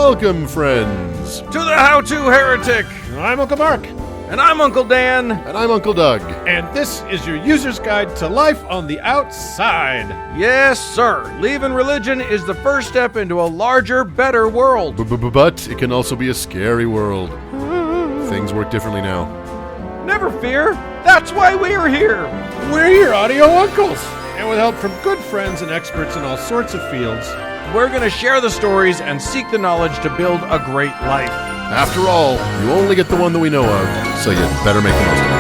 Welcome, friends, to the How-To Heretic. I'm Uncle Mark. And I'm Uncle Dan. And I'm Uncle Doug. And this is your user's guide to life on the outside. Yes, sir. Leaving religion is the first step into a larger, better world. But it can also be a scary world. Things work differently now. Never fear. That's why we're here. We're your audio uncles. And with help from good friends and experts in all sorts of fields, we're going to share the stories and seek the knowledge to build a great life. After all, you only get the one that we know of, so you better make the most of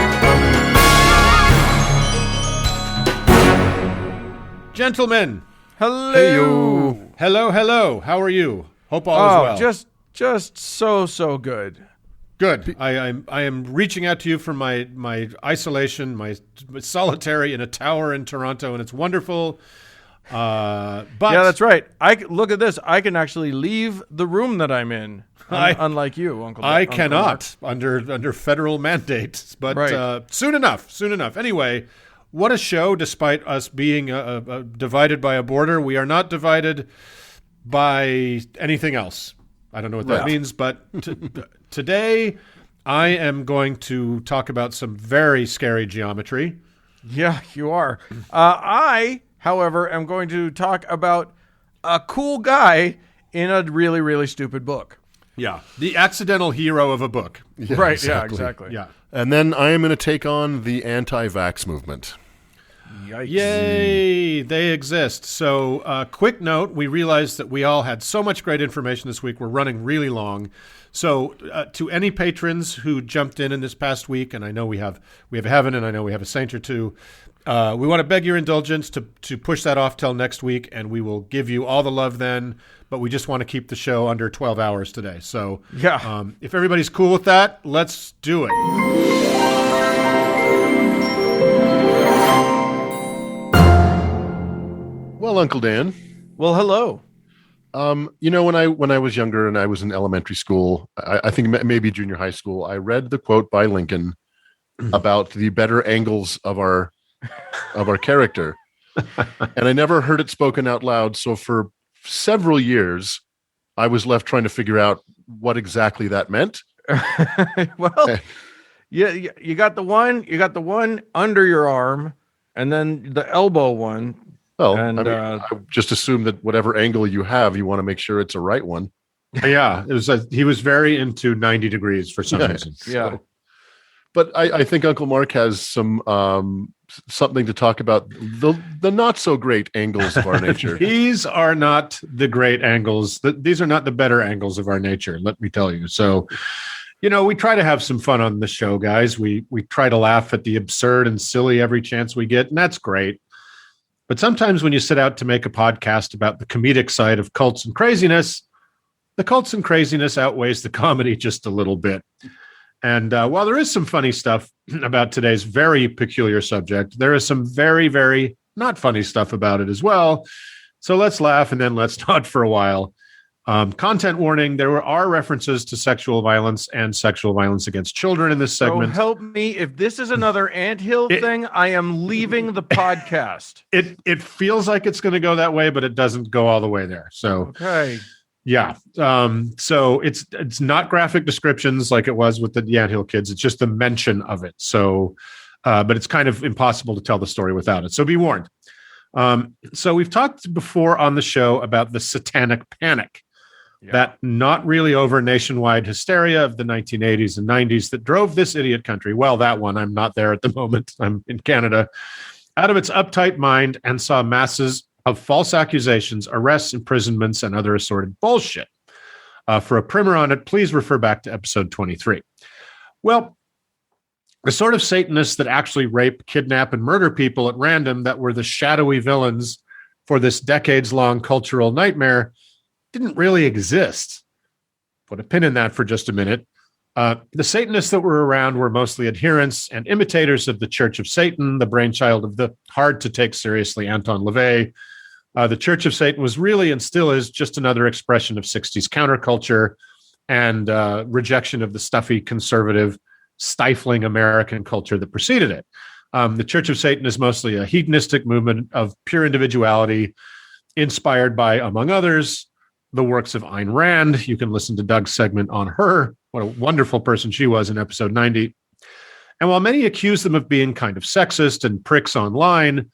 it. Gentlemen. Hello. Hey-yo. Hello. How are you? Hope all is well. Just so good. Good. I am reaching out to you from my isolation, my solitary in a tower in Toronto, and it's wonderful. But yeah, that's right. Look at this. I can actually leave the room that I'm in. Unlike you, Uncle. I cannot under federal mandates, but right. Soon enough. Anyway, what a show! Despite us being divided by a border, we are not divided by anything else. I don't know what that means, but today I am going to talk about some very scary geometry. Yeah, you are. I, however, am going to talk about a cool guy in a really, really stupid book. Yeah, the accidental hero of a book. Yeah, right, exactly. Yeah. And then I am going to take on the anti-vax movement. Yikes. Yay, they exist. So, quick note, we realized that we all had so much great information this week. We're running really long. So, to any patrons who jumped in this past week, and I know we have Heaven, and I know we have a saint or two, we want to beg your indulgence to push that off till next week, and we will give you all the love then. But we just want to keep the show under 12 hours today. So, yeah. If everybody's cool with that, let's do it. Well, Uncle Dan. Well, hello. When I was younger and I was in elementary school, I think maybe junior high school, I read the quote by Lincoln about the better angles of our character, and I never heard it spoken out loud. So for several years, I was left trying to figure out what exactly that meant. Well, you got the one under your arm, and then the elbow one. Well, and, I just assume that whatever angle you have, you want to make sure it's a right one. Yeah, he was very into 90 degrees for some reason. Yeah. So, but I think Uncle Mark has some something to talk about, the not so great angles of our nature. These are not the great angles. These are not the better angles of our nature, let me tell you. So, we try to have some fun on the show, guys. We try to laugh at the absurd and silly every chance we get, and that's great. But sometimes when you set out to make a podcast about the comedic side of cults and craziness, the cults and craziness outweighs the comedy just a little bit. And while there is some funny stuff about today's very peculiar subject, there is some very, very not funny stuff about it as well. So let's laugh and then let's not for a while. Content warning, there are references to sexual violence and sexual violence against children in this segment. So help me. If this is another anthill thing, I am leaving the podcast. It feels like it's going to go that way, but it doesn't go all the way there. So, okay. Yeah. So it's not graphic descriptions like it was with the anthill kids. It's just the mention of it. So, but it's kind of impossible to tell the story without it. So be warned. So we've talked before on the show about the satanic panic. Yeah. That not really over nationwide hysteria of the 1980s and 90s that drove this idiot country. Well, that one, I'm not there at the moment. I'm in Canada. Out of its uptight mind and saw masses of false accusations, arrests, imprisonments, and other assorted bullshit. For a primer on it, please refer back to episode 23. Well, the sort of Satanists that actually rape, kidnap, and murder people at random that were the shadowy villains for this decades-long cultural nightmare didn't really exist. Put a pin in that for just a minute. The Satanists that were around were mostly adherents and imitators of the Church of Satan, the brainchild of the hard-to-take seriously Anton LaVey. The Church of Satan was really and still is just another expression of 60s counterculture and rejection of the stuffy, conservative, stifling American culture that preceded it. The Church of Satan is mostly a hedonistic movement of pure individuality, inspired by, among others, the works of Ayn Rand. You can listen to Doug's segment on her. What a wonderful person she was in episode 90. And while many accuse them of being kind of sexist and pricks online,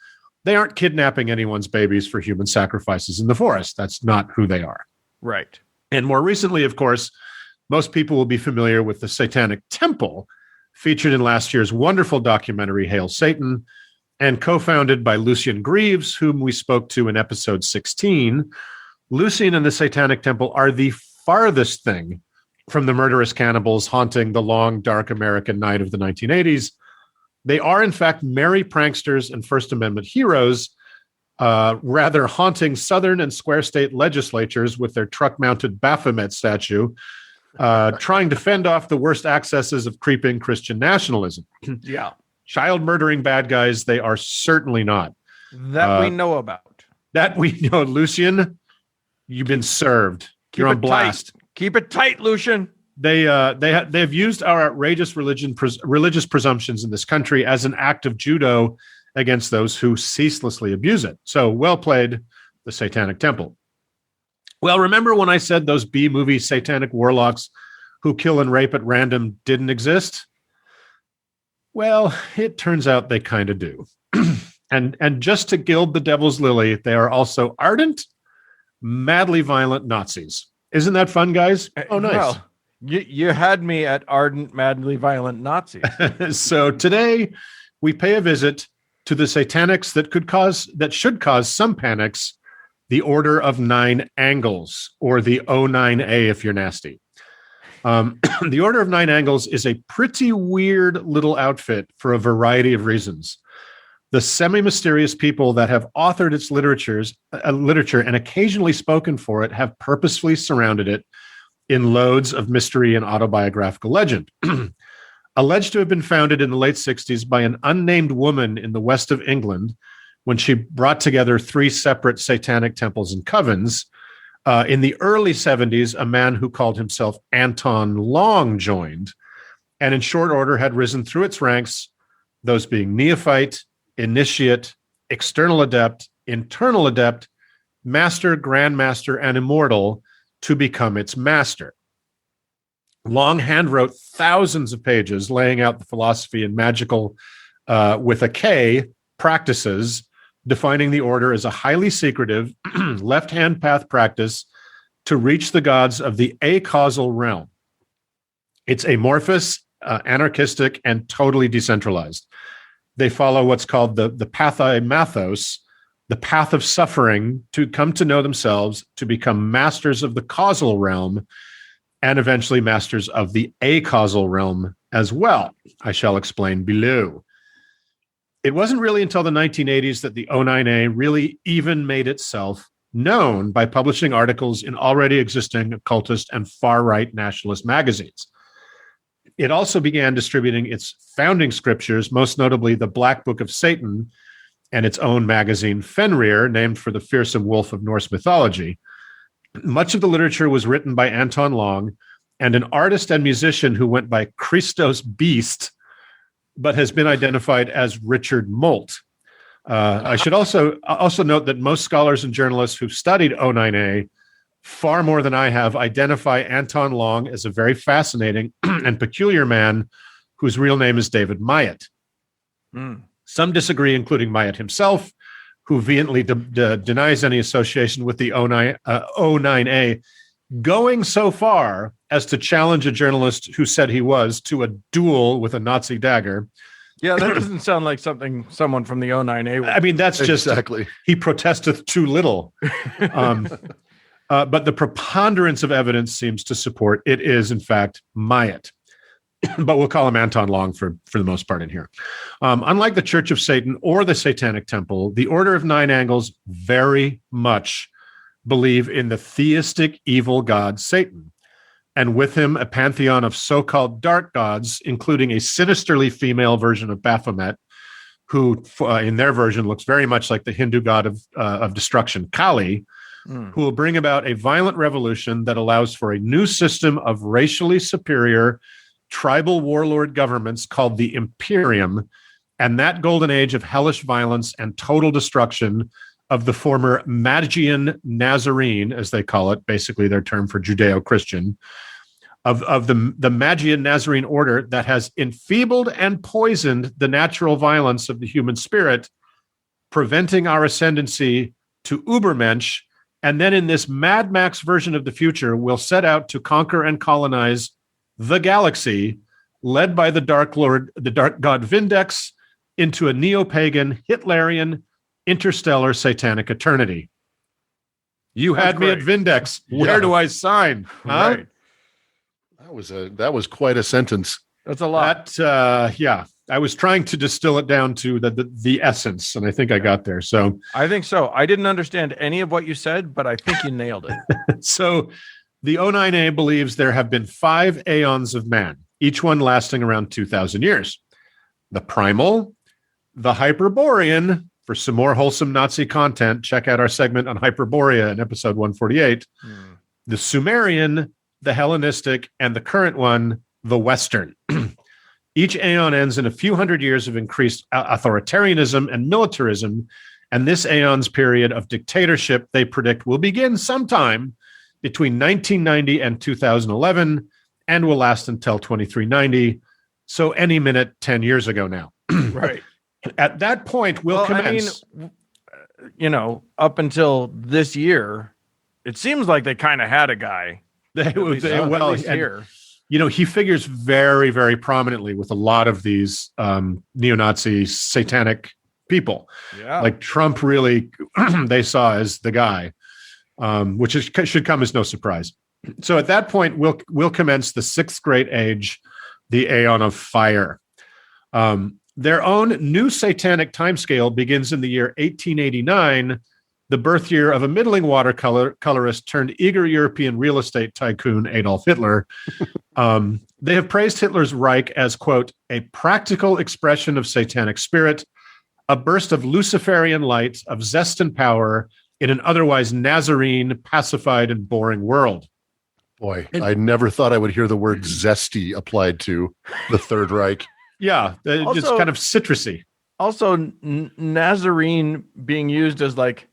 they aren't kidnapping anyone's babies for human sacrifices in the forest. That's not who they are. Right. And more recently, of course, most people will be familiar with the Satanic Temple, featured in last year's wonderful documentary, Hail Satan, and co-founded by Lucian Greaves, whom we spoke to in episode 16. Lucian and the Satanic Temple are the farthest thing from the murderous cannibals haunting the long, dark American night of the 1980s. They are, in fact, merry pranksters and First Amendment heroes, rather haunting Southern and square state legislatures with their truck-mounted Baphomet statue, trying to fend off the worst excesses of creeping Christian nationalism. Yeah. Child-murdering bad guys, they are certainly not. That we know about. That we know. Lucian, you've been served. You're on blast. Keep it tight, Lucian. They've used our outrageous religious presumptions in this country as an act of judo against those who ceaselessly abuse it. So well played, the Satanic Temple. Well, remember when I said those B-movie satanic warlocks who kill and rape at random didn't exist? Well, it turns out they kind of do. And just to gild the devil's lily, they are also ardent, madly violent Nazis. Isn't that fun, guys? Oh, nice. Well, you had me at ardent, madly violent Nazis. So today we pay a visit to the satanics that should cause some panics, the Order of Nine Angles, or the O9A if you're nasty. The Order of Nine Angles is a pretty weird little outfit for a variety of reasons. The semi-mysterious people that have authored its literature and occasionally spoken for it have purposefully surrounded it in loads of mystery and autobiographical legend. Alleged to have been founded in the late 60s by an unnamed woman in the west of England when she brought together 3 separate satanic temples and covens. In the early 70s, a man who called himself Anton Long joined, and in short order had risen through its ranks, those being neophyte, initiate, external adept, internal adept, master, grandmaster, and immortal to become its master. Long handwrote thousands of pages laying out the philosophy and magical, with a K, practices, defining the order as a highly secretive, left-hand path practice to reach the gods of the acausal realm. It's amorphous, anarchistic, and totally decentralized. They follow what's called the pathai-mathos, the path of suffering, to come to know themselves, to become masters of the causal realm, and eventually masters of the acausal realm as well. I shall explain below. It wasn't really until the 1980s that the O9A really even made itself known by publishing articles in already existing occultist and far-right nationalist magazines. It also began distributing its founding scriptures, most notably the Black Book of Satan and its own magazine, Fenrir, named for the fearsome wolf of Norse mythology. Much of the literature was written by Anton Long and an artist and musician who went by Christos Beast, but has been identified as Richard Molt. I should also note that most scholars and journalists who've studied O9A, far more than I have, identify Anton Long as a very fascinating and peculiar man whose real name is David Myatt. Some disagree, including Myatt himself, who vehemently denies any association with the O9A, going so far as to challenge a journalist who said he was to a duel with a Nazi dagger. Yeah, that doesn't sound like someone from the O9A would. I mean, that's just exactly. He protesteth too little. But the preponderance of evidence seems to support it is, in fact, Myatt. But we'll call him Anton Long for the most part in here. Unlike the Church of Satan or the Satanic Temple, the Order of Nine Angles very much believe in the theistic evil god Satan, and with him a pantheon of so-called dark gods, including a sinisterly female version of Baphomet, who in their version looks very much like the Hindu god of destruction, Kali, who will bring about a violent revolution that allows for a new system of racially superior tribal warlord governments called the Imperium, and that golden age of hellish violence and total destruction of the former Magian Nazarene, as they call it, basically their term for Judeo-Christian, of the Magian Nazarene order that has enfeebled and poisoned the natural violence of the human spirit, preventing our ascendancy to Ubermensch, and then in this Mad Max version of the future, will set out to conquer and colonize the galaxy, led by the Dark Lord, the Dark God Vindex, into a neo-pagan, Hitlerian, interstellar satanic eternity. You had me at Vindex. Where do I sign? Huh? Right. That was quite a sentence. That's a lot. That, I was trying to distill it down to the essence, and I think I got there. So I think so. I didn't understand any of what you said, but I think you nailed it. So the O9A believes there have been 5 aeons of man, each one lasting around 2,000 years. The primal, the Hyperborean. For some more wholesome Nazi content, check out our segment on Hyperborea in episode 148. The Sumerian, the Hellenistic, and the current one, the Western. Each aeon ends in a few hundred years of increased authoritarianism and militarism, and this aeon's period of dictatorship, they predict, will begin sometime between 1990 and 2011 and will last until 2390. So any minute 10 years ago now. Right. At that point, we'll commence. I mean, up until this year, it seems like they kind of had a guy. Here. He figures very, very prominently with a lot of these neo-Nazi satanic people. Yeah. Like Trump really, they saw as the guy, which should come as no surprise. So at that point, we'll commence the 6th great age, the Aeon of Fire. Their own new satanic timescale begins in the year 1889, the birth year of a middling watercolorist turned eager European real estate tycoon Adolf Hitler. They have praised Hitler's Reich as, quote, a practical expression of satanic spirit, a burst of Luciferian light, of zest and power in an otherwise Nazarene, pacified, and boring world. Boy, I never thought I would hear the word zesty applied to the Third Reich. Yeah, it's kind of citrusy. Also, Nazarene being used as like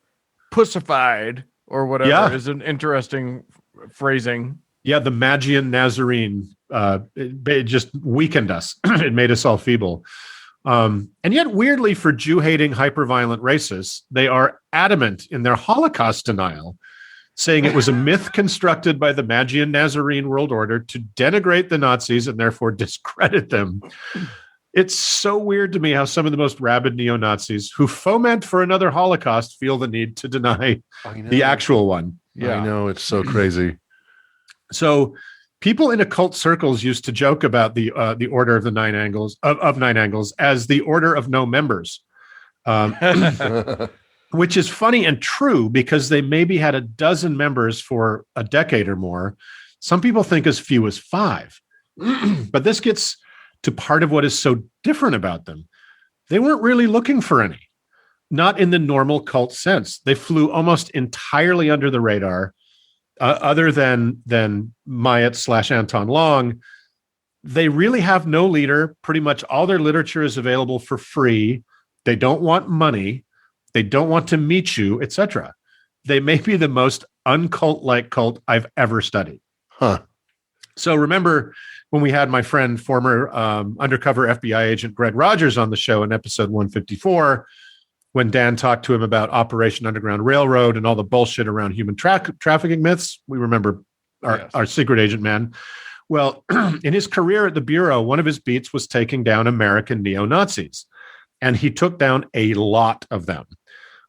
pussified or whatever is an interesting phrasing. Yeah, the Magian Nazarene, it just weakened us. It made us all feeble. And yet, weirdly, for Jew-hating, hyper-violent racists, they are adamant in their Holocaust denial, saying it was a myth constructed by the Magian Nazarene world order to denigrate the Nazis and therefore discredit them. It's so weird to me how some of the most rabid neo-Nazis who foment for another Holocaust feel the need to deny the actual one. Yeah, I know. It's so crazy. So people in occult circles used to joke about the order of the nine angles of nine angles as the order of no members, which is funny and true because they maybe had a dozen members for a decade or more. Some people think as few as 5, but this gets to part of what is so different about them. They weren't really looking for any, not in the normal cult sense. They flew almost entirely under the radar. Other than Myatt / Anton Long, they really have no leader. Pretty much all their literature is available for free. They don't want money. They don't want to meet you, etc. They may be the most uncult-like cult I've ever studied. Huh. So remember when we had my friend, former undercover FBI agent Greg Rogers on the show in episode 154, when Dan talked to him about Operation Underground Railroad and all the bullshit around human trafficking myths. We remember our secret agent man. Well, in his career at the Bureau, one of his beats was taking down American neo-Nazis, and he took down a lot of them.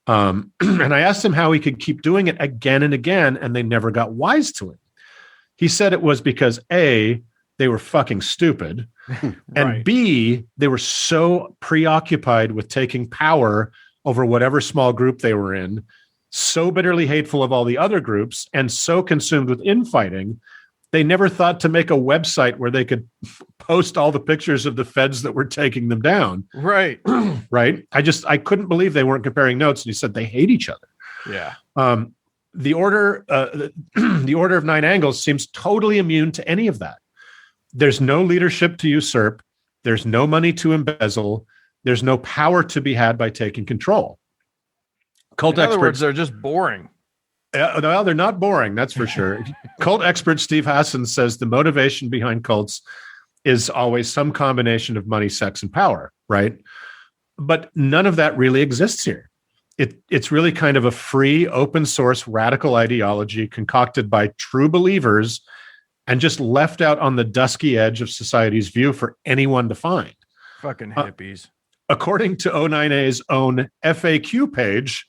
And I asked him how he could keep doing it again and again, and they never got wise to it. He said it was because A, they were fucking stupid, and B, they were so preoccupied with taking power over whatever small group they were in, so bitterly hateful of all the other groups, and so consumed with infighting, they never thought to make a website where they could post all the pictures of the feds that were taking them down. Right. Right. I couldn't believe they weren't comparing notes. And he said they hate each other. Yeah. The order of nine angles seems totally immune to any of that. There's no leadership to usurp. There's no money to embezzle. There's no power to be had by taking control. Cult In other words, experts. they're just boring. No, they're not boring. That's for sure. Cult expert Steve Hassan says the motivation behind cults is always some combination of money, sex, and power, right? But none of that really exists here. It's really kind of a free, open source, radical ideology concocted by true believers and just left out on the dusky edge of society's view for anyone to find. Fucking hippies. According to O9A's own FAQ page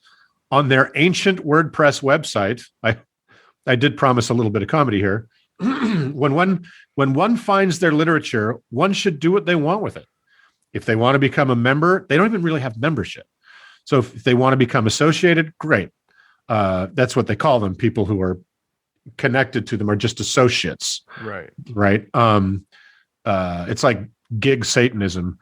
on their ancient WordPress website, I did promise a little bit of comedy here. When one finds their literature, one should do what they want with it. If they want to become a member, they don't even really have membership. So if they want to become associated, great. That's what they call them. People who are connected to them are just associates. Right. It's like gig Satanism,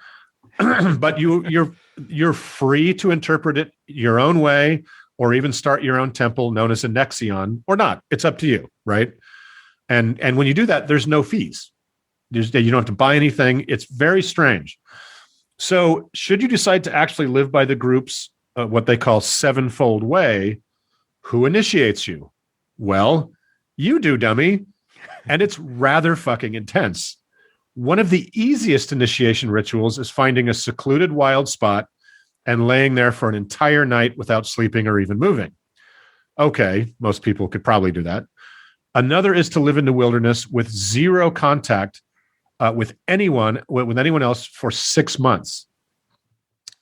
but you're free to interpret it your own way, or even start your own temple known as a Nexion, or not. It's up to you, right? And when you do that, there's no fees. You don't have to buy anything. It's very strange. So should you decide to actually live by the group's what they call sevenfold way, who initiates you? Well, you do, dummy. And it's rather fucking intense. One of the easiest initiation rituals is finding a secluded wild spot and laying there for an entire night without sleeping or even moving. Okay, most people could probably do that. Another is to live in the wilderness with zero contact with anyone else for 6 months.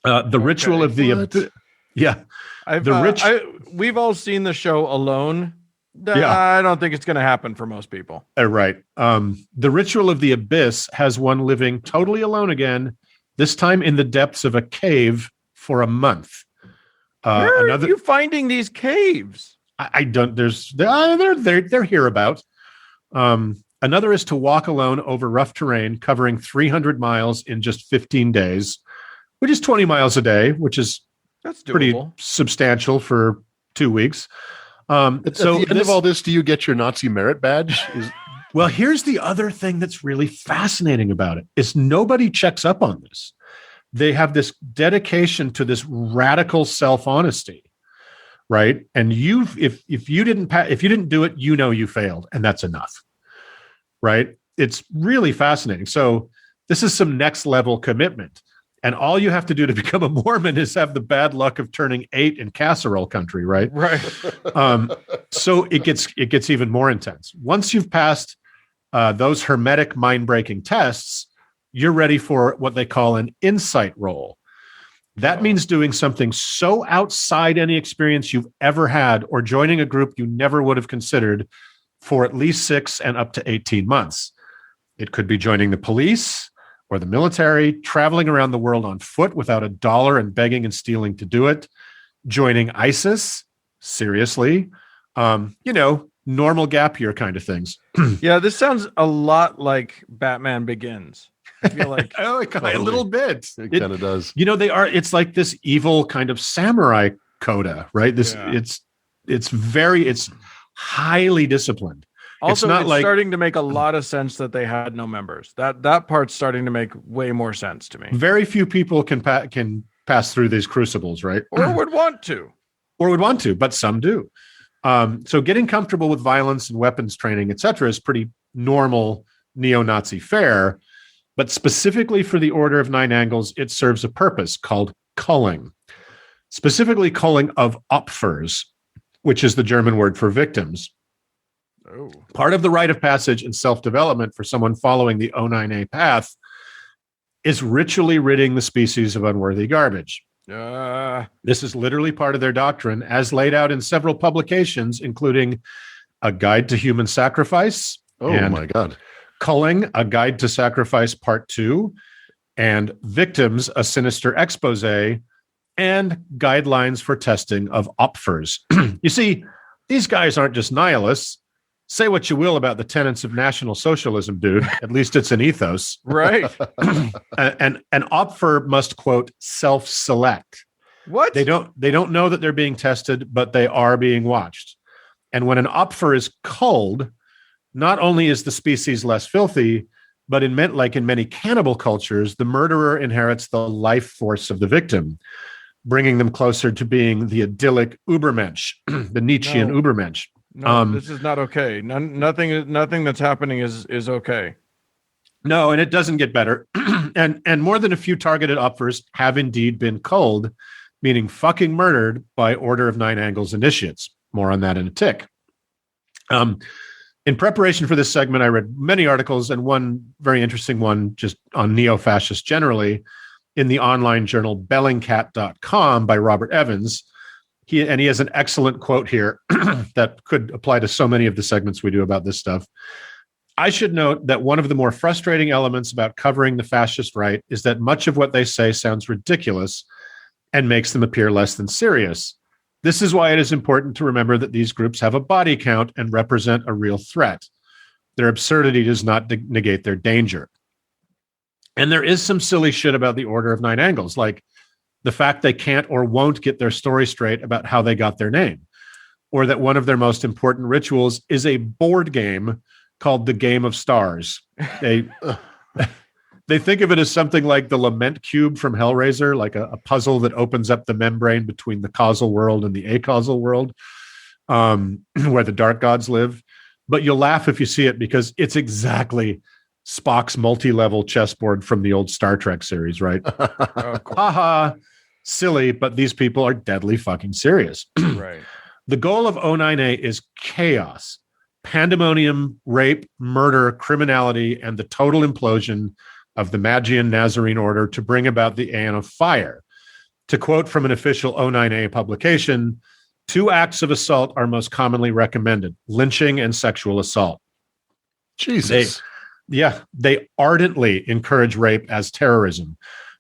The ritual of the we've all seen the show Alone. Yeah. I don't think it's going to happen for most people. Right. The ritual of the abyss has one living totally alone again, this time in the depths of a cave for a month. Where are you finding these caves? I don't. They're hereabout. Another is to walk alone over rough terrain, covering 300 miles in just 15 days, which is 20 miles a day, which is That's doable. Pretty substantial for 2 weeks. At the end of all this, do you get your Nazi merit badge? Well, here's the other thing that's really fascinating about it is nobody checks up on this. They have this dedication to this radical self-honesty, right? And if you didn't do it, you failed, and that's enough, right? It's really fascinating. So this is some next level commitment. And all you have to do to become a Mormon is have the bad luck of turning 8 in casserole country, right? Right. So it gets even more intense. Once you've passed those hermetic mind-breaking tests, you're ready for what they call an insight roll. That means doing something so outside any experience you've ever had, or joining a group you never would have considered, for at least 6 and up to 18 months. It could be joining the police or the military, traveling around the world on foot without $1 and begging and stealing to do it, joining ISIS, seriously, normal gap year kind of things. Yeah, this sounds a lot like Batman Begins. I feel like a little bit. It kind of does. It's like this evil kind of samurai coda, right? It's highly disciplined. Also, it's starting to make a lot of sense that they had no members. That part's starting to make way more sense to me. Very few people can pass through these crucibles, right? Or would want to, but some do. So getting comfortable with violence and weapons training, etc., is pretty normal neo-Nazi fare. But specifically for the Order of Nine Angles, it serves a purpose called culling. Specifically culling of Opfers, which is the German word for victims. Oh. Part of the rite of passage and self-development for someone following the O9A path is ritually ridding the species of unworthy garbage. This is literally part of their doctrine, as laid out in several publications, including A Guide to Human Sacrifice. Oh, my God. Culling, A Guide to Sacrifice Part 2, and Victims, A Sinister Expose, and Guidelines for Testing of Opfers. You see, these guys aren't just nihilists. Say what you will about the tenets of National Socialism, dude. At least it's an ethos. Right. And an Opfer must, quote, self-select. What? They don't know that they're being tested, but they are being watched. And when an Opfer is culled, not only is the species less filthy, but in many cannibal cultures, the murderer inherits the life force of the victim. bringing them closer to being the idyllic Übermensch, the Nietzschean Übermensch. No, this is not okay. Nothing that's happening is okay. No, and it doesn't get better. and more than a few targeted uppers have indeed been culled, meaning fucking murdered by Order of Nine Angles initiates. More on that in a tick. In preparation for this segment, I read many articles, and one very interesting one just on neo-fascists generally in the online journal Bellingcat.com by Robert Evans. He has an excellent quote here that could apply to so many of the segments we do about this stuff. I should note that one of the more frustrating elements about covering the fascist right is that much of what they say sounds ridiculous and makes them appear less than serious. This is why it is important to remember that these groups have a body count and represent a real threat. Their absurdity does not negate their danger. And there is some silly shit about the Order of Nine Angles, like the fact they can't or won't get their story straight about how they got their name, or that one of their most important rituals is a board game called the Game of Stars. They think of it as something like the Lament Cube from Hellraiser, like a puzzle that opens up the membrane between the causal world and the acausal world, where the dark gods live. But you'll laugh if you see it because it's exactly Spock's multi-level chessboard from the old Star Trek series, right? Haha, silly, but these people are deadly fucking serious. Right. The goal of O9A is chaos, pandemonium, rape, murder, criminality, and the total implosion of the Magian Nazarene order to bring about the Aeon of Fire. To quote from an official O9A publication, 2 acts of assault are most commonly recommended: lynching and sexual assault. Jesus. They ardently encourage rape as terrorism.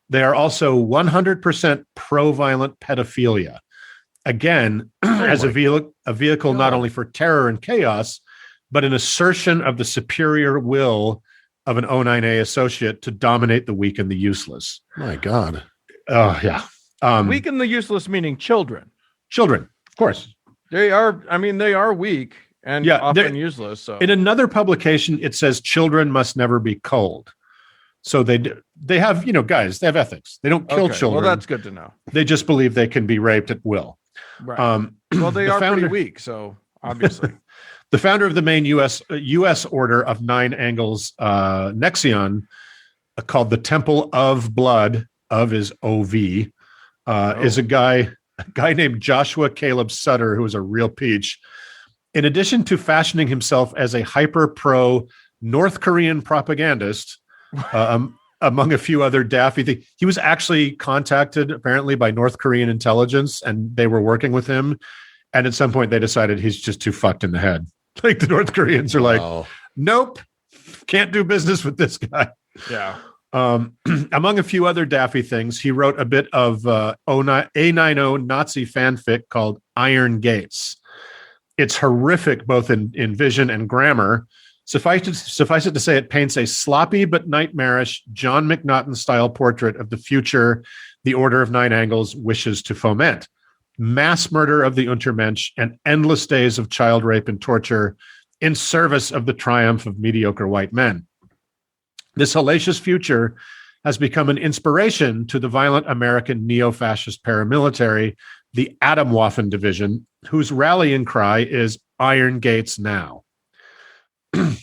They are also 100% pro-violent pedophilia. Again, as a vehicle not only for terror and chaos, but an assertion of the superior will of an O9A associate to dominate the weak and the useless. My God. Oh, yeah. Weak and the useless meaning children. Children, of course. They are weak and often useless. So in another publication, it says children must never be culled. So they have, guys, they have ethics. They don't kill children. Well, that's good to know. They just believe they can be raped at will. Right. Well, they are pretty weak, so obviously. The founder of the main U.S. Order of Nine Angles, Nexion, called the Temple of Blood, of is OV, is a guy named Joshua Caleb Sutter, who is a real peach. In addition to fashioning himself as a hyper-pro North Korean propagandist, among a few other daffy things, he was actually contacted apparently by North Korean intelligence, and they were working with him. And at some point, they decided he's just too fucked in the head. Like the North Koreans are like, nope, can't do business with this guy. Yeah. Among a few other daffy things, he wrote a bit of A90 Nazi fanfic called Iron Gates. It's horrific, both in vision and grammar. Suffice it to say, it paints a sloppy but nightmarish John McNaughton-style portrait of the future the Order of Nine Angles wishes to foment. Mass murder of the Untermensch and endless days of child rape and torture in service of the triumph of mediocre white men. This hellacious future has become an inspiration to the violent American neo-fascist paramilitary, the Atomwaffen Division, whose rallying cry is Iron Gates now.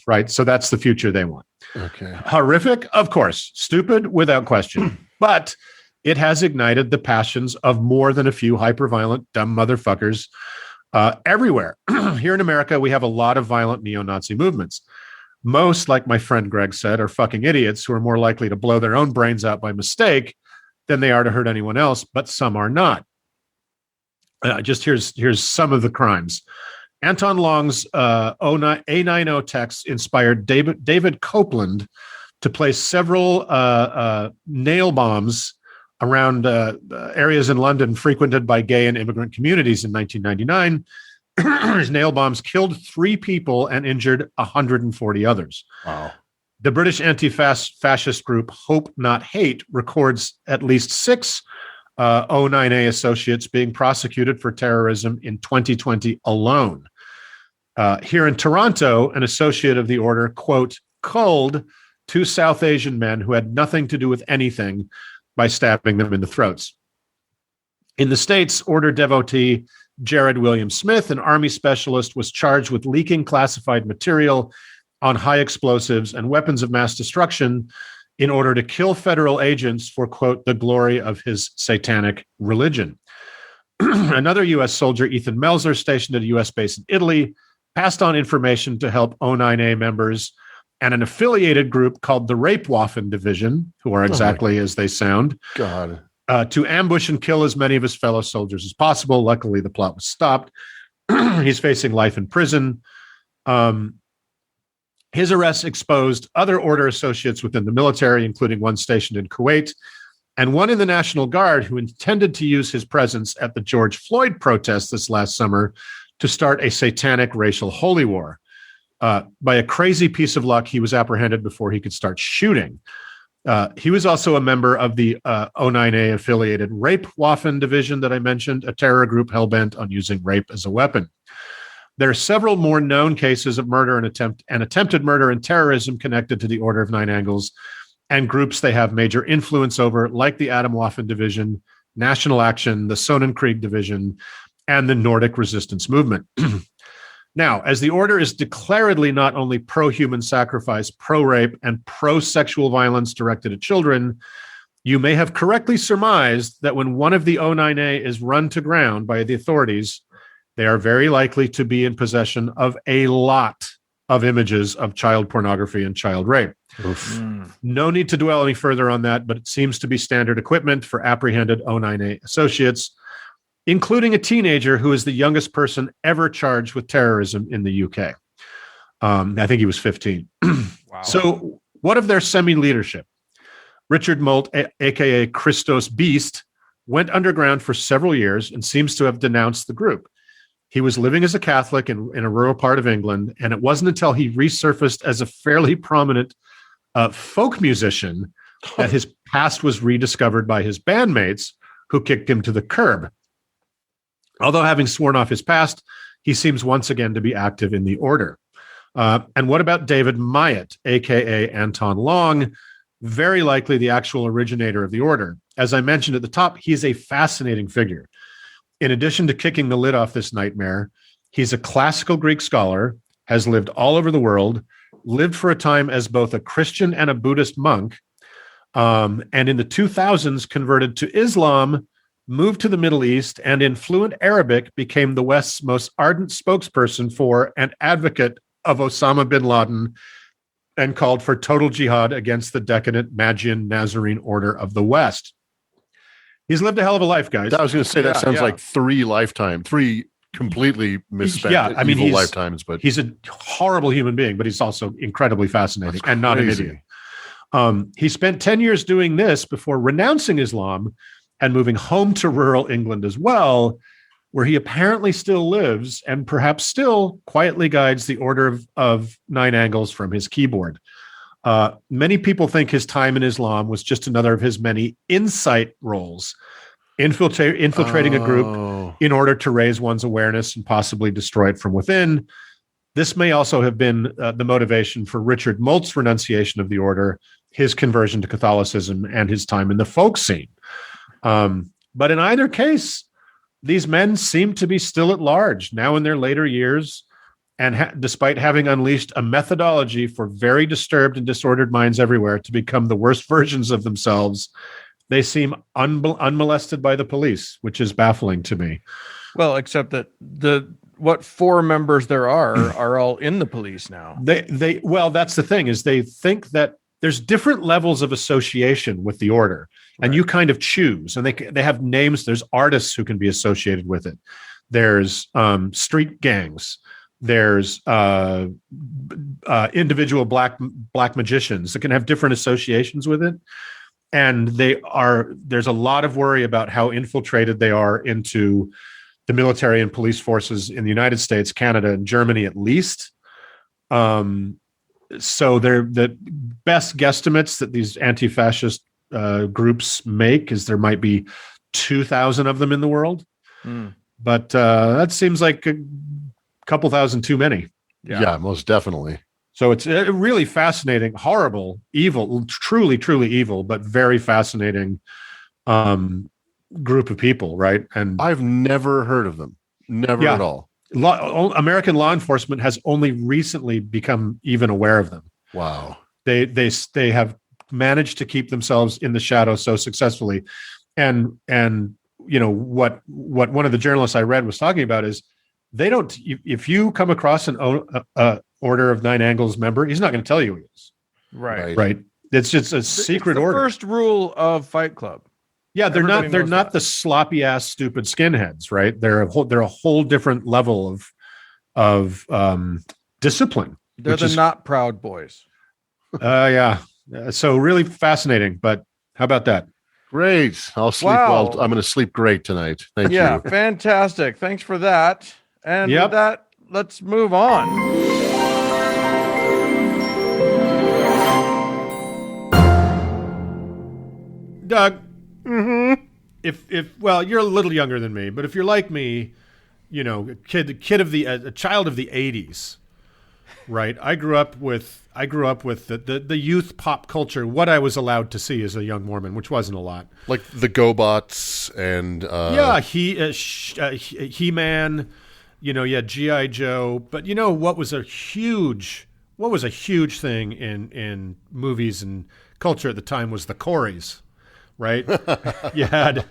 Right? So that's the future they want. Okay. Horrific? Of course. Stupid? Without question. But it has ignited the passions of more than a few hyper-violent, dumb motherfuckers everywhere. Here in America, we have a lot of violent neo-Nazi movements. Most, like my friend Greg said, are fucking idiots who are more likely to blow their own brains out by mistake than they are to hurt anyone else, but some are not. Just here's some of the crimes. Anton Long's A90 text inspired David Copeland to place several nail bombs around areas in London frequented by gay and immigrant communities in 1999. His nail bombs killed 3 people and injured 140 others. Wow. The British anti-fascist group Hope Not Hate records at least 6 O9A associates being prosecuted for terrorism in 2020 alone. Here in Toronto, an associate of the order, quote, culled 2 South Asian men who had nothing to do with anything by stabbing them in the throats. In the States, Order devotee Jared William Smith, an Army specialist, was charged with leaking classified material on high explosives and weapons of mass destruction in order to kill federal agents for, quote, the glory of his satanic religion. Another U.S. soldier, Ethan Melzer, stationed at a U.S. base in Italy, passed on information to help O9A members and an affiliated group called the Rapewaffen Division, who are exactly as they sound, God. To ambush and kill as many of his fellow soldiers as possible. Luckily, the plot was stopped. He's facing life in prison. His arrest exposed other order associates within the military, including one stationed in Kuwait and one in the National Guard who intended to use his presence at the George Floyd protest this last summer to start a satanic racial holy war. By a crazy piece of luck, he was apprehended before he could start shooting. He was also a member of the O9A affiliated Rapewaffen Division that I mentioned, a terror group hellbent on using rape as a weapon. There are several more known cases of murder and attempted murder and terrorism connected to the Order of Nine Angles and groups they have major influence over, like the Atomwaffen Division, National Action, the Sonnenkrieg Division, and the Nordic Resistance Movement. Now, as the order is declaredly not only pro-human sacrifice, pro-rape, and pro-sexual violence directed at children, you may have correctly surmised that when one of the O9A is run to ground by the authorities, they are very likely to be in possession of a lot of images of child pornography and child rape. No need to dwell any further on that, but it seems to be standard equipment for apprehended O9A associates, including a teenager who is the youngest person ever charged with terrorism in the UK. I think he was 15. Wow. So what of their semi-leadership? Richard Molt, a.k.a. Christos Beast, went underground for several years and seems to have denounced the group. He was living as a Catholic in a rural part of England, and it wasn't until he resurfaced as a fairly prominent folk musician that his past was rediscovered by his bandmates, who kicked him to the curb. Although having sworn off his past, he seems once again to be active in the order. And what about David Myatt, a.k.a. Anton Long, very likely the actual originator of the order? As I mentioned at the top, he's a fascinating figure. In addition to kicking the lid off this nightmare, he's a classical Greek scholar, has lived all over the world, lived for a time as both a Christian and a Buddhist monk, and in the 2000s converted to Islam, moved to the Middle East, and in fluent Arabic became the West's most ardent spokesperson for and advocate of Osama bin Laden and called for total jihad against the decadent Magian Nazarene order of the West. He's lived a hell of a life, guys. I was going to say that sounds like three completely misspent evil lifetimes. But he's a horrible human being, but he's also incredibly fascinating and not an idiot. He spent 10 years doing this before renouncing Islam and moving home to rural England as well, where he apparently still lives and perhaps still quietly guides the Order of Nine Angles from his keyboard. Many people think his time in Islam was just another of his many insight roles, infiltrating a group in order to raise one's awareness and possibly destroy it from within. This may also have been the motivation for Richard Molt's renunciation of the order, his conversion to Catholicism, and his time in the folk scene. But in either case, these men seem to be still at large, now in their later years, and despite having unleashed a methodology for very disturbed and disordered minds everywhere to become the worst versions of themselves, they seem unmolested by the police, which is baffling to me. Well, except that what four members there are all in the police now. Well, that's the thing, is they think that there's different levels of association with the order, and you kind of choose, and they have names. There's artists who can be associated with it. There's street gangs. There's individual black magicians that can have different associations with it. And there's a lot of worry about how infiltrated they are into the military and police forces in the United States, Canada, and Germany, at least. So they're the best guesstimates that these anti-fascist groups make is there might be 2,000 of them in the world. But that seems like a couple thousand too many. Yeah, most definitely. So it's a really fascinating, horrible, evil, truly, truly evil, but very fascinating group of people, right? And I've never heard of them. Never Yeah. at all. American law enforcement has only recently become even aware of them. Wow. They have managed to keep themselves in the shadows so successfully, and what one of the journalists I read was talking about is they don't. If you come across an Order of Nine Angles member, he's not going to tell you who he is. Right. It's just a secret it's the order. First rule of Fight Club. Yeah, they're Everybody knows not that. the sloppy ass stupid skinheads, right? They're a whole different level of discipline. They're the not proud boys. Yeah. So really fascinating. But how about that? Great. I'll sleep Wow. well. I'm going to sleep great tonight. Thank Yeah, you. fantastic. Thanks for that. And Yep. with that, let's move on. Doug. If well, you're a little younger than me, but if you're like me, a child of the '80s, right? I grew up with the youth pop culture. What I was allowed to see as a young Mormon, which wasn't a lot. Like the GoBots and He-Man, G.I. Joe. But what was a huge thing in movies and culture at the time was the Coreys. Right, you had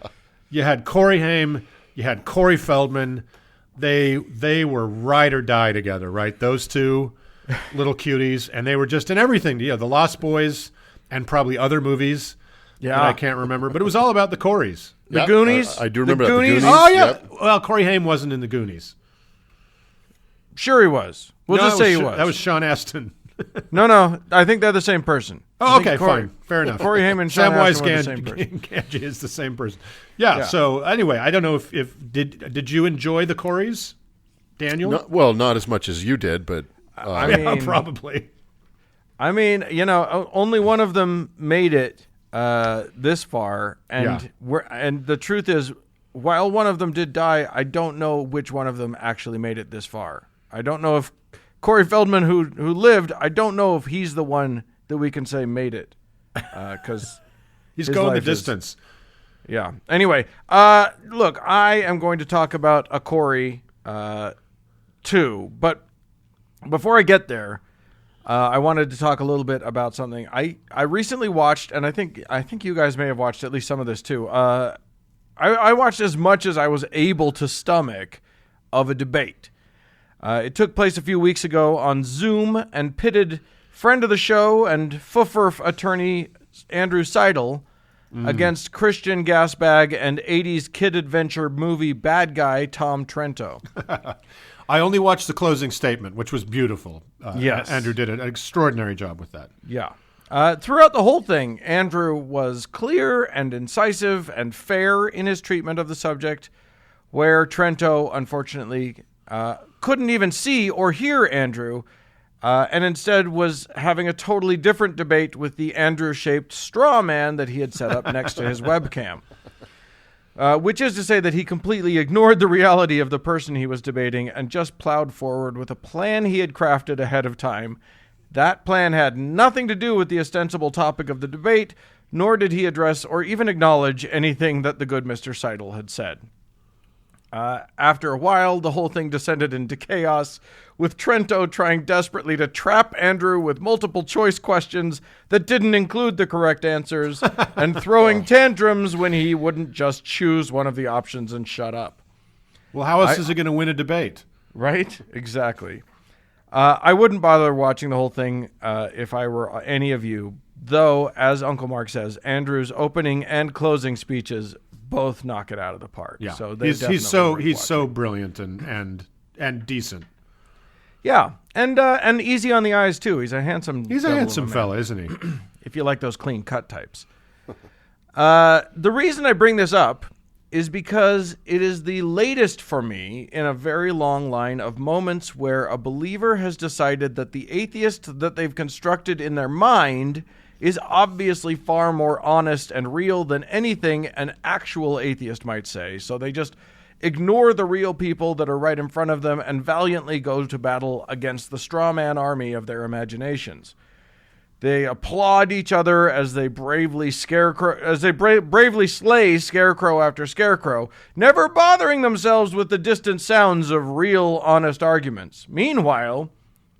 Corey Haim, you had Corey Feldman. They were ride or die together, right? Those two little cuties, and they were just in everything. The Lost Boys, and probably other movies that I can't remember, but it was all about the Coreys. The Goonies. I do remember that. The Goonies. Goonies. Oh yeah, Yep. well Corey Haim wasn't in the Goonies. Sure he was. We'll just say he was. That was Sean Astin. No. I think they're the same person. Oh, okay, fine, fair enough. Corey Haim and Sean Samwise Astin were the same person. Gamgee is the same person. Yeah. So anyway, I don't know if did you enjoy the Coreys, Daniel? Not as much as you did, but I Yeah, mean, probably. I mean, only one of them made it this far, and and the truth is, while one of them did die, I don't know which one of them actually made it this far. I don't know if Corey Feldman, who lived, I don't know if he's the one that we can say made it, because He's going the distance. Yeah. Anyway, look, I am going to talk about a Corey too, but before I get there, I wanted to talk a little bit about something I recently watched, and I think you guys may have watched at least some of this too. I watched as much as I was able to stomach of a debate. It took place a few weeks ago on Zoom and pitted friend of the show and FUFRF attorney Andrew Seidel against Christian gasbag and 80s kid adventure movie bad guy Tom Trento. I only watched the closing statement, which was beautiful. Yes. Andrew did an extraordinary job with that. Yeah. Throughout the whole thing, Andrew was clear and incisive and fair in his treatment of the subject, where Trento, unfortunately, couldn't even see or hear Andrew, and instead was having a totally different debate with the Andrew-shaped straw man that he had set up next to his webcam. Which is to say that he completely ignored the reality of the person he was debating and just plowed forward with a plan he had crafted ahead of time. That plan had nothing to do with the ostensible topic of the debate, nor did he address or even acknowledge anything that the good Mr. Seidel had said. After a while, the whole thing descended into chaos, with Trento trying desperately to trap Andrew with multiple choice questions that didn't include the correct answers, and throwing tantrums when he wouldn't just choose one of the options and shut up. Well, how else is he going to win a debate? Right? Exactly. I wouldn't bother watching the whole thing if I were any of you, though, as Uncle Mark says, Andrew's opening and closing speeches both knock it out of the park. Yeah, so he's so brilliant and decent. Yeah, and easy on the eyes too. He's a handsome. He's a devil of handsome man, fella, isn't he? if you like those clean cut types. The reason I bring this up is because it is the latest for me in a very long line of moments where a believer has decided that the atheist that they've constructed in their mind is obviously far more honest and real than anything an actual atheist might say. So they just ignore the real people that are right in front of them and valiantly go to battle against the straw man army of their imaginations. They applaud each other as they bravely bravely slay scarecrow after scarecrow, never bothering themselves with the distant sounds of real, honest arguments. Meanwhile,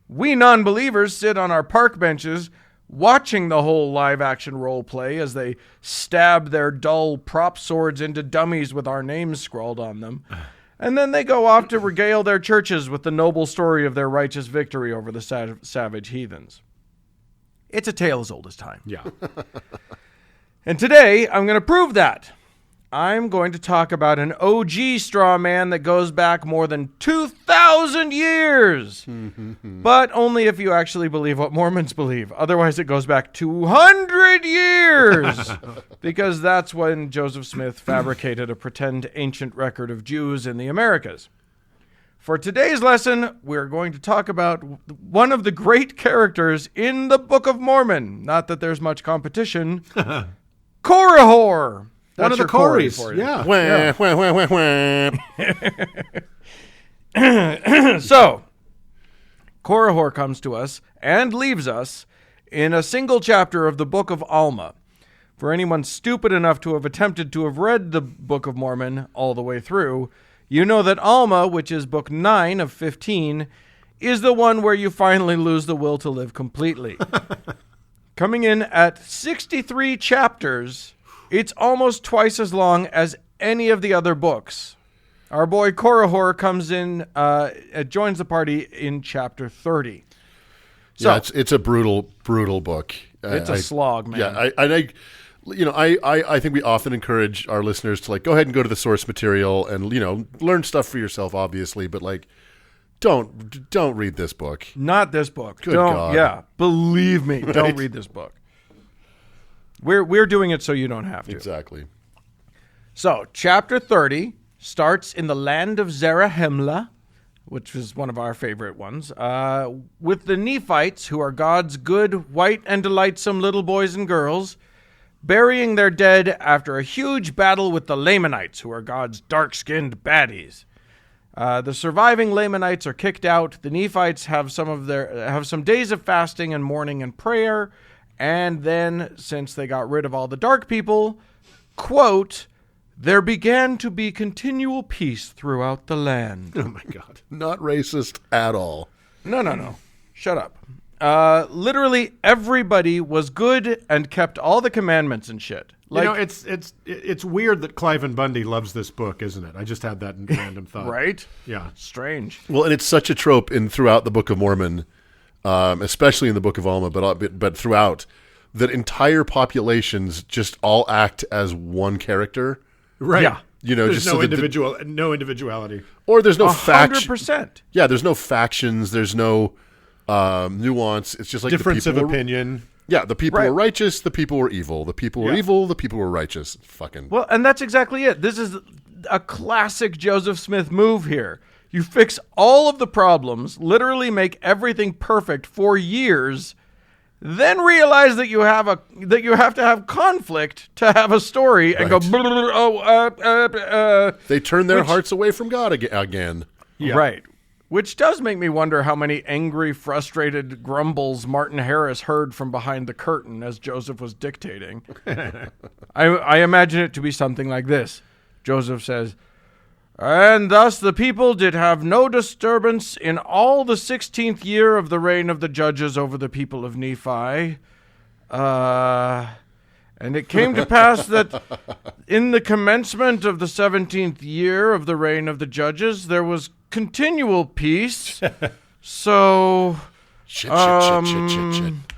we non-believers sit on our park benches watching the whole live-action role play as they stab their dull prop swords into dummies with our names scrawled on them. And then they go off to regale their churches with the noble story of their righteous victory over the savage heathens. It's a tale as old as time. Yeah. And today, I'm going to prove that. I'm going to talk about an OG straw man that goes back more than 2,000 years. But only if you actually believe what Mormons believe. Otherwise, it goes back 200 years. Because that's when Joseph Smith fabricated a pretend ancient record of Jews in the Americas. For today's lesson, we're going to talk about one of the great characters in the Book of Mormon. Not that there's much competition. Korihor. One of the Corys. Yeah. So, Korihor comes to us and leaves us in a single chapter of the Book of Alma. For anyone stupid enough to have attempted to have read the Book of Mormon all the way through, you know that Alma, which is book 9 of 15, is the one where you finally lose the will to live completely. Coming in at 63 chapters, it's almost twice as long as any of the other books. Our boy Korihor comes in, joins the party in chapter 30. So, yeah, it's a brutal book. It's a slog, man. Yeah, I think we often encourage our listeners to go ahead and go to the source material and learn stuff for yourself, obviously, but don't read this book. Not this book. Good God. Yeah, believe me, don't read this book. We're doing it so you don't have to. Exactly. So, chapter 30 starts in the land of Zarahemla, which is one of our favorite ones, with the Nephites, who are God's good, white, and delightsome little boys and girls, burying their dead after a huge battle with the Lamanites, who are God's dark-skinned baddies. The surviving Lamanites are kicked out. The Nephites have some days of fasting and mourning and prayer, and then, since they got rid of all the dark people, quote, there began to be continual peace throughout the land. Oh my God. Not racist at all. No. Shut up. Literally everybody was good and kept all the commandments and shit. It's weird that Cliven Bundy loves this book, isn't it? I just had that random thought. Right? Yeah. Strange. Well, and it's such a trope throughout the Book of Mormon, especially in the Book of Alma, but throughout, that entire populations just all act as one character. Right. Yeah. There's no individuality. Or there's no faction. 100%. Yeah, there's no factions. There's no nuance. It's just like difference of opinion. Yeah, the people Right. were righteous, the people were evil. The people were evil, the people were righteous. Fucking. Well, and that's exactly it. This is a classic Joseph Smith move here. You fix all of the problems, literally make everything perfect for years, then realize that you have to have conflict to have a story, and Right. go. They turn their hearts away from God again. Yeah. Right. Which does make me wonder how many angry, frustrated grumbles Martin Harris heard from behind the curtain as Joseph was dictating. I imagine it to be something like this. Joseph says, and thus the people did have no disturbance in all the 16th year of the reign of the judges over the people of Nephi. And it came to pass that in the commencement of the 17th year of the reign of the judges, there was continual peace. So Shit.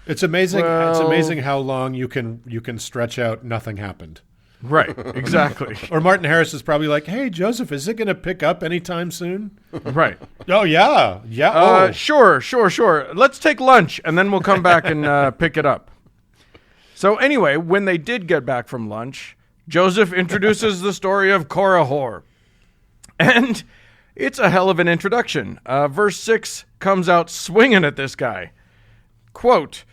It's amazing. Well- It's amazing how long you can stretch out. Nothing happened. right, exactly. Or Martin Harris is probably like, "Hey, Joseph, is it going to pick up anytime soon?" Right. Oh yeah. Oh, Sure. Let's take lunch, and then we'll come back and pick it up. So anyway, when they did get back from lunch, Joseph introduces the story of Korihor. And it's a hell of an introduction. Verse 6 comes out swinging at this guy. Quote,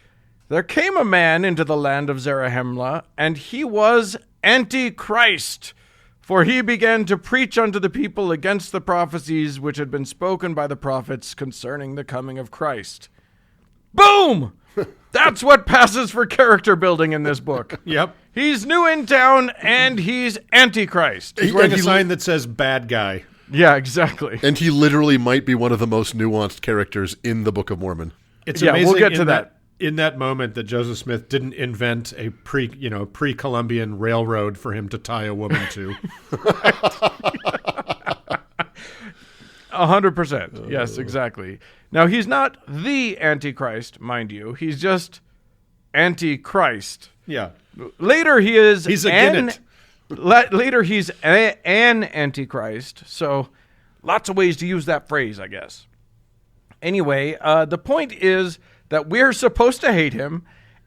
there came a man into the land of Zarahemla, and he was Antichrist, for he began to preach unto the people against the prophecies which had been spoken by the prophets concerning the coming of Christ. Boom! That's what passes for character building in this book. Yep. He's new in town, and he's Antichrist. He's wearing a sign that says bad guy. Yeah, exactly. And he literally might be one of the most nuanced characters in the Book of Mormon. It's Yeah, amazing we'll get to that. In that moment that Joseph Smith didn't invent a pre-Columbian railroad for him to tie a woman to. 100%. Yes, exactly. Now, he's not the Antichrist, mind you. He's just Antichrist. Yeah. Later, he's again it. Later, he's an Antichrist. So, lots of ways to use that phrase, I guess. Anyway, the point is that we're supposed to hate him,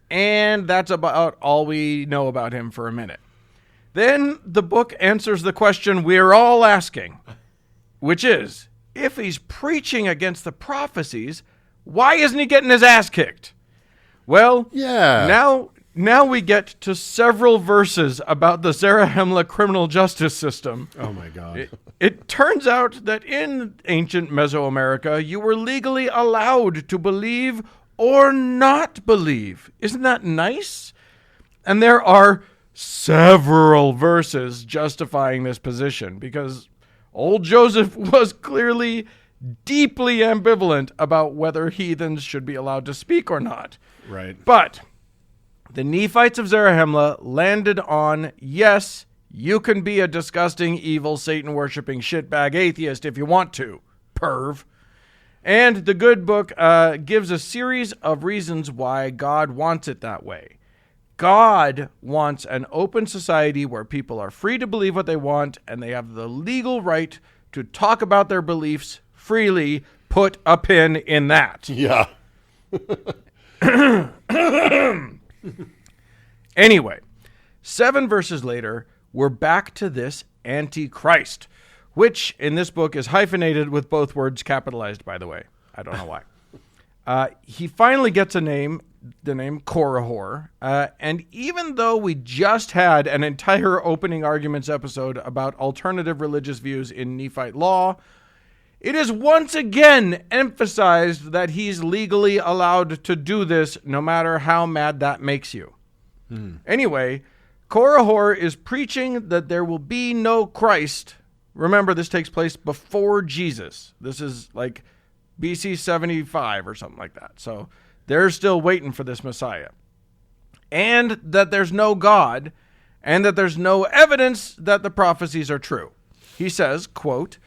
and that's about all we know about him for a minute. Then the book answers the question we're all asking, which is, if he's preaching against the prophecies, why isn't he getting his ass kicked? Well, Yeah. Now we get to several verses about the Zarahemla criminal justice system. Oh, my God. It turns out that in ancient Mesoamerica, you were legally allowed to believe or not believe. Isn't that nice? And there are several verses justifying this position because old Joseph was clearly deeply ambivalent about whether heathens should be allowed to speak or not. Right. But the Nephites of Zarahemla landed on, yes, you can be a disgusting, evil, Satan-worshipping shitbag atheist if you want to, perv. And the good book gives a series of reasons why God wants it that way. God wants an open society where people are free to believe what they want and they have the legal right to talk about their beliefs freely. Put a pin in that. Yeah. Anyway, 7 verses later, we're back to this Antichrist, which in this book is hyphenated with both words capitalized, by the way. I don't know why. He finally gets the name Korihor. And even though we just had an entire opening arguments episode about alternative religious views in Nephite law, it is once again emphasized that he's legally allowed to do this no matter how mad that makes you. Anyway, Korihor is preaching that there will be no Christ. Remember, this takes place before Jesus. This is like BC 75 or something like that. So they're still waiting for this Messiah. And that there's no God, and that there's no evidence that the prophecies are true. He says, quote,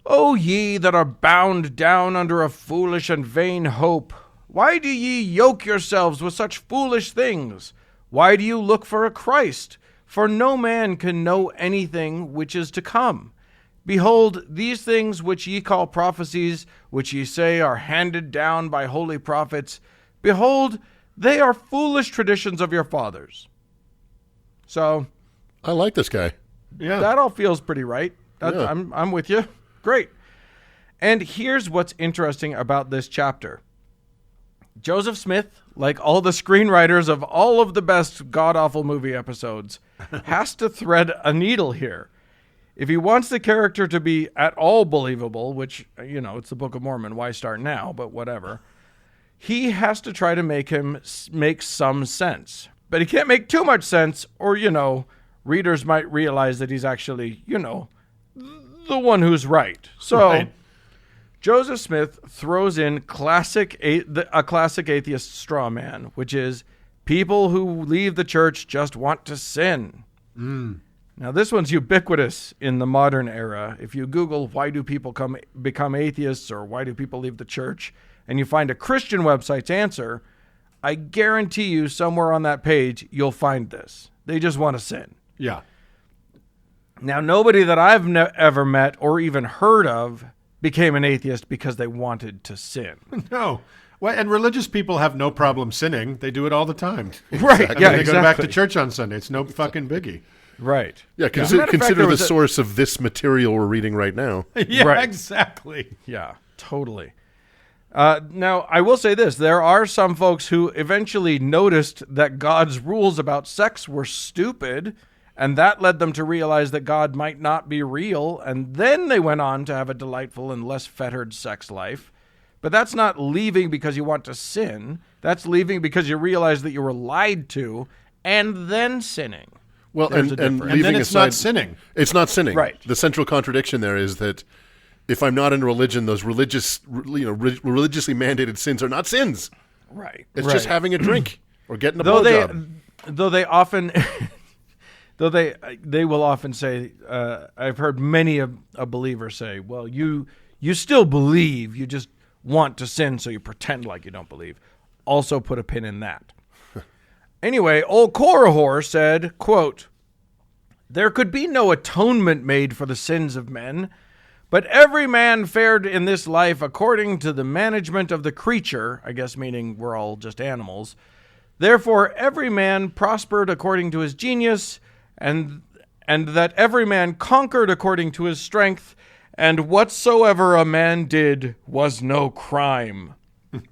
"O ye that are bound down under a foolish and vain hope, why do ye yoke yourselves with such foolish things? Why do you look for a Christ? For no man can know anything which is to come. Behold, these things which ye call prophecies, which ye say are handed down by holy prophets, behold, they are foolish traditions of your fathers." So, I like this guy. Yeah. that all feels pretty right. Yeah. I'm with you. Great. And here's what's interesting about this chapter. Joseph Smith, like all the screenwriters of all of the best god-awful movie episodes, has to thread a needle here. If he wants the character to be at all believable, which, it's the Book of Mormon, why start now, but whatever, he has to try to make him make some sense. But he can't make too much sense, or, readers might realize that he's actually, the one who's right. So Right. Joseph Smith throws in a classic atheist straw man, which is people who leave the church just want to sin. Now, this one's ubiquitous in the modern era. If you Google why do people become atheists or why do people leave the church, and you find a Christian website's answer, I guarantee you somewhere on that page you'll find this. They just want to sin. Yeah. Now, nobody that I've ever met or even heard of became an atheist because they wanted to sin. No. Well, and religious people have no problem sinning. They do it all the time. Right. I mean, Yeah, they go back to exactly. church on Sunday. It's no fucking biggie. Right. Yeah, As a matter of fact, consider there the was a- source of this material we're reading right now. Yeah, Right. exactly. Yeah, totally. Now, I will say this. There are some folks who eventually noticed that God's rules about sex were stupid, and that led them to realize that God might not be real, and then they went on to have a delightful and less fettered sex life. But that's not leaving because you want to sin. That's leaving because you realize that you were lied to and then sinning. Well, There's and a difference. leaving And then it's aside, not sinning. It's not sinning. Right. The central contradiction there is that if I'm not in religion, those religiously mandated sins are not sins. Right. It's right. just having a drink or getting a though blowjob. they often they will often say, I've heard many a believer say, well, you still believe, you just want to sin, so you pretend like you don't believe. Also put a pin in that. Anyway, old Korihor said, quote, there could be no atonement made for the sins of men, but every man fared in this life according to the management of the creature, I guess meaning we're all just animals. Therefore, every man prospered according to his genius, and that every man conquered according to his strength, and whatsoever a man did was no crime.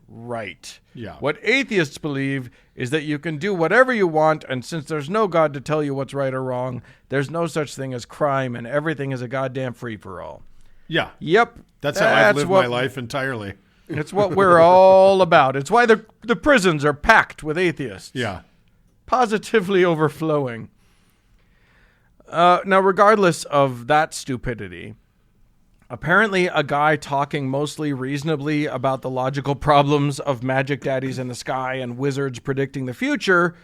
Right. Yeah. What atheists believe is that you can do whatever you want, and since there's no God to tell you what's right or wrong, there's no such thing as crime, and everything is a goddamn free-for-all. Yeah. Yep. That's how I've lived my life entirely. It's what we're all about. It's why the prisons are packed with atheists. Yeah. Positively overflowing. Now, regardless of that stupidity, apparently a guy talking mostly reasonably about the logical problems of magic daddies in the sky and wizards predicting the future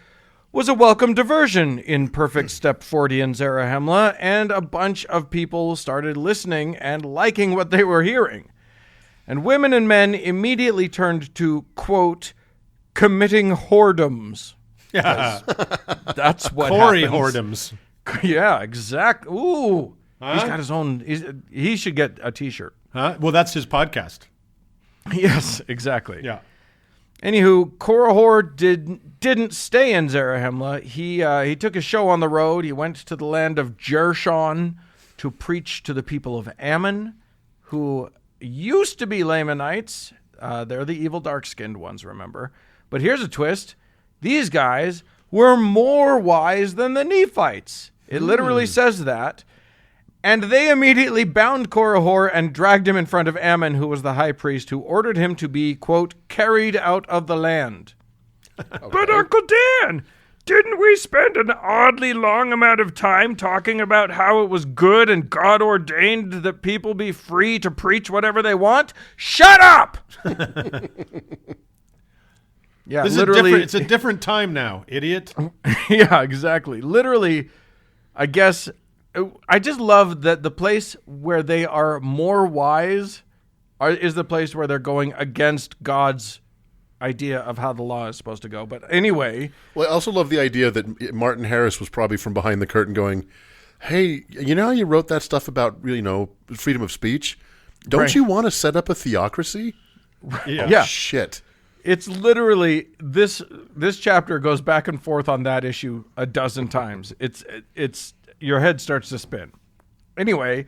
was a welcome diversion in perfect Stepfordian Zarahemla, and a bunch of people started listening and liking what they were hearing. And women and men immediately turned to, quote, committing whoredoms. Yeah. That's what Korihor happens. whoredoms. Yeah, exactly. Ooh. Huh? He's got his own. He should get a T-shirt. Huh? Well, that's his podcast. Yes, exactly. Yeah. Anywho, Korihor didn't stay in Zarahemla. He took a show on the road. He went to the land of Jershon to preach to the people of Ammon, who used to be Lamanites. They're the evil dark-skinned ones, remember? But here's a twist. These guys were more wise than the Nephites. It literally says that. And they immediately bound Korihor and dragged him in front of Ammon, who was the high priest, who ordered him to be, quote, carried out of the land. Okay. But Uncle Dan, didn't we spend an oddly long amount of time talking about how it was good and God ordained that people be free to preach whatever they want? Shut up! Yeah, This literally. it's a different time now, idiot. Yeah, exactly. Literally, I guess, I just love that the place where they are more wise is the place where they're going against God's idea of how the law is supposed to go. But anyway. Well, I also love the idea that Martin Harris was probably from behind the curtain going, hey, you know how you wrote that stuff about, freedom of speech? Don't Right. you want to set up a theocracy? Yeah. Yeah. Shit. It's literally this chapter goes back and forth on that issue a dozen times. It's your head starts to spin. Anyway,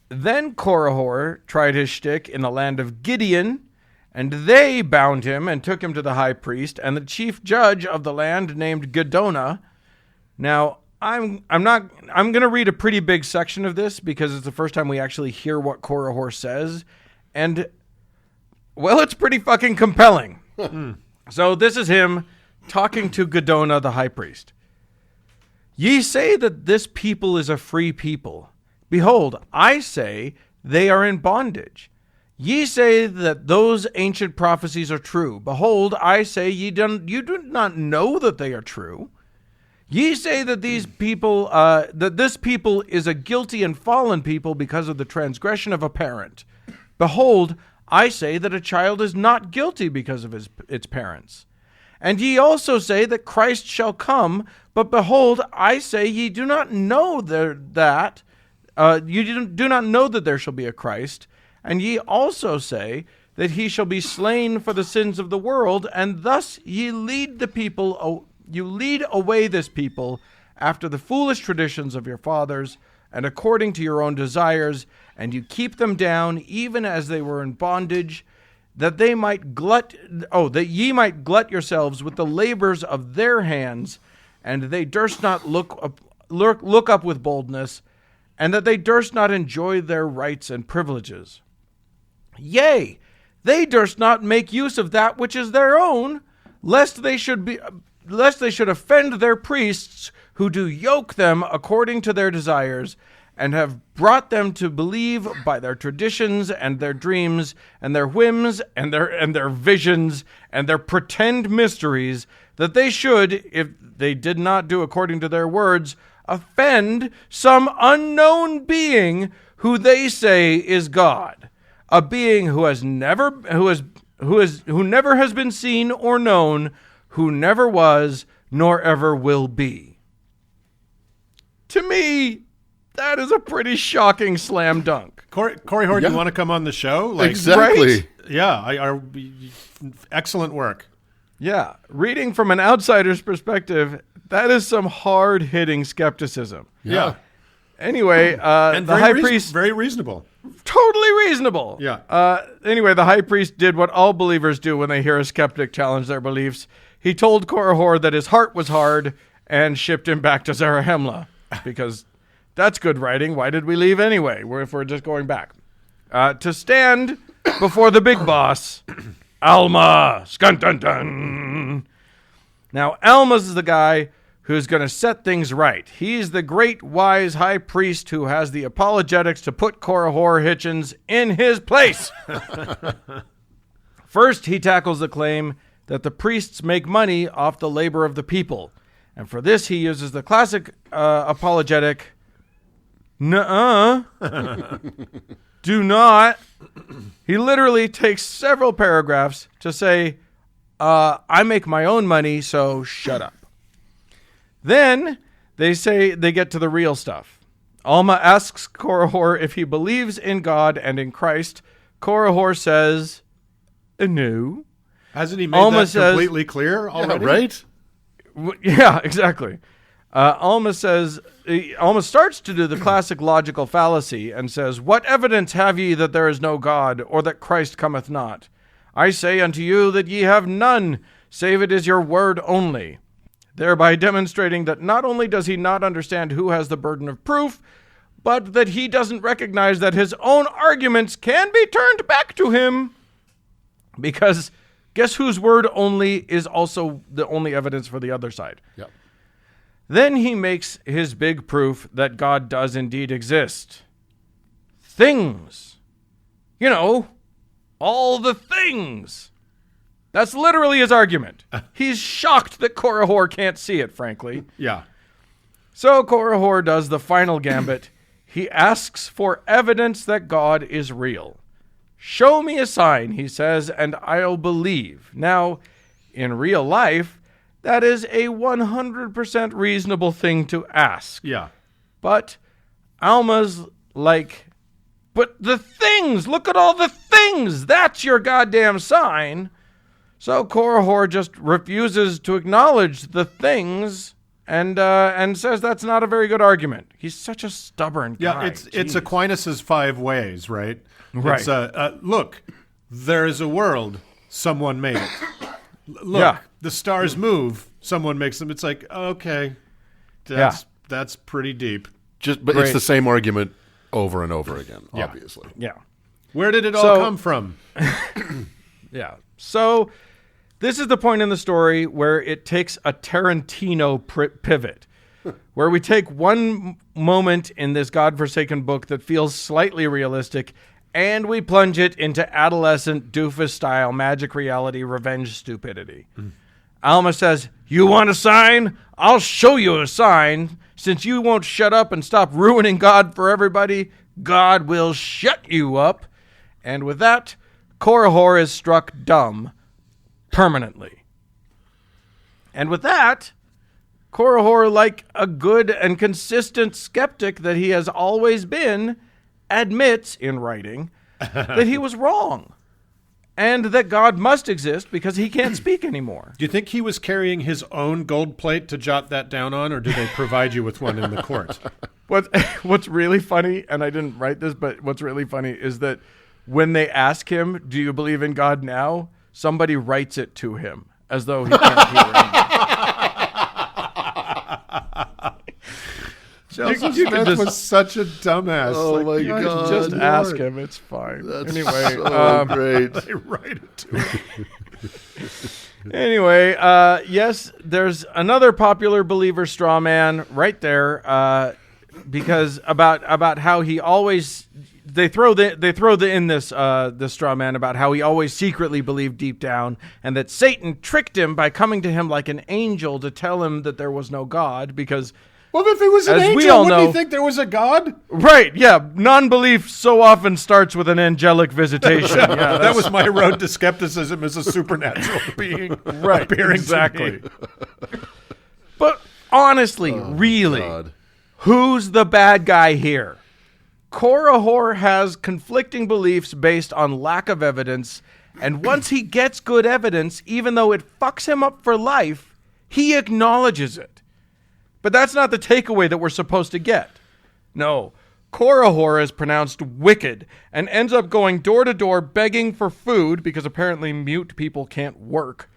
then Korihor tried his shtick in the land of Gideon, and they bound him and took him to the high priest and the chief judge of the land named Gedona. Now, I'm going to read a pretty big section of this because it's the first time we actually hear what Korihor says, and well, it's pretty fucking compelling. So this is him talking to Gedona, the high priest. Ye say that this people is a free people. Behold, I say they are in bondage. Ye say that those ancient prophecies are true. Behold, I say you do not know that they are true. Ye say that these people, that this people is a guilty and fallen people because of the transgression of a parent. Behold, I say that a child is not guilty because of its parents. And ye also say that Christ shall come, but behold, I say ye do not know that you do not know that there shall be a Christ. And ye also say that he shall be slain for the sins of the world, and thus ye lead the people. You lead away this people after the foolish traditions of your fathers, and according to your own desires, and you keep them down even as they were in bondage, that ye might glut yourselves with the labors of their hands, and they durst not look up with boldness, and that they durst not enjoy their rights and privileges. Yea, they durst not make use of that which is their own, lest they should offend their priests, who do yoke them according to their desires, and have brought them to believe by their traditions and their dreams and their whims and their visions and their pretend mysteries, that they should, if they did not do according to their words, offend some unknown being who they say is God, a being who never has been seen or known, who never was nor ever will be. To me, that is a pretty shocking slam dunk. Korihor, do you want to come on the show? Exactly. Right? Yeah, excellent work. Yeah, reading from an outsider's perspective, that is some hard-hitting skepticism. Yeah. Anyway, And the high priest... very reasonable. Totally reasonable. Yeah. Anyway, the high priest did what all believers do when they hear a skeptic challenge their beliefs. He told Korihor that his heart was hard and shipped him back to Zarahemla, because that's good writing. Why did we leave anyway, if we're just going back? To stand before the big boss, Alma. Skun-dun-dun. Now, Alma's is the guy who's going to set things right. He's the great, wise high priest who has the apologetics to put Korihor Hitchens in his place. First, he tackles the claim that the priests make money off the labor of the people. And for this, he uses the classic apologetic, nuh-uh, do not. He literally takes several paragraphs to say, I make my own money, so shut up. Then they get to the real stuff. Alma asks Korihor if he believes in God and in Christ. Korihor says, no. Hasn't he made Alma that completely clear already? Yeah, right? Yeah, exactly. Alma starts to do the classic logical fallacy and says, what evidence have ye that there is no God, or that Christ cometh not? I say unto you that ye have none, save it is your word only. Thereby demonstrating that not only does he not understand who has the burden of proof, but that he doesn't recognize that his own arguments can be turned back to him. Because guess whose word only is also the only evidence for the other side? Yep. Then he makes his big proof that God does indeed exist. Things. You know, all the things. That's literally his argument. He's shocked that Korihor can't see it, frankly. Yeah. So Korihor does the final gambit. He asks for evidence that God is real. Show me a sign, he says, and I'll believe. Now, in real life, that is a 100% reasonable thing to ask. Yeah. But Alma's like, but the things, look at all the things. That's your goddamn sign. So Korihor just refuses to acknowledge the things and says that's not a very good argument. He's such a stubborn guy. Yeah, it's Aquinas' 5 ways, right? Right. It's look, there is a world, someone made it. Look, Yeah. the stars move, someone makes them. It's like, okay, that's pretty deep. But Great. it's the same argument over and over again, obviously. Yeah. Where did it all So- come from? Yeah. So this is the point in the story where it takes a Tarantino pivot, where we take one moment in this godforsaken book that feels slightly realistic, and we plunge it into adolescent doofus-style magic reality revenge stupidity. Alma says, you want a sign? I'll show you a sign. Since you won't shut up and stop ruining God for everybody, God will shut you up. And with that, Korihor is struck dumb permanently. And with that, Korihor, like a good and consistent skeptic that he has always been, admits in writing that he was wrong and that God must exist because he can't speak anymore. Do you think he was carrying his own gold plate to jot that down on, or did they provide you with one in the court? What's really funny, and I didn't write this, but what's really funny is that when they ask him, do you believe in God now? Somebody writes it to him as though he can't hear it. Joseph Smith Smith was such a dumbass. Oh my good God. just Lord. ask him. It's fine. That's Anyway, so great. They write it to him. Anyway, yes, there's another popular believer straw man right there, because about how he always they throw in this straw man about how he always secretly believed deep down, and that Satan tricked him by coming to him like an angel to tell him that there was no God, because. Well, if he was an As we angel, all wouldn't know- he think there was a God? Right, yeah. Non-belief so often starts with an angelic visitation. Yeah, That was my road to skepticism as a supernatural being right, appearing exactly. to me. But honestly, really, God. who's the bad guy here? Korihor has conflicting beliefs based on lack of evidence, and once he gets good evidence, even though it fucks him up for life, he acknowledges it. But that's not the takeaway that we're supposed to get. No, Korihor is pronounced wicked and ends up going door to door begging for food because apparently mute people can't work.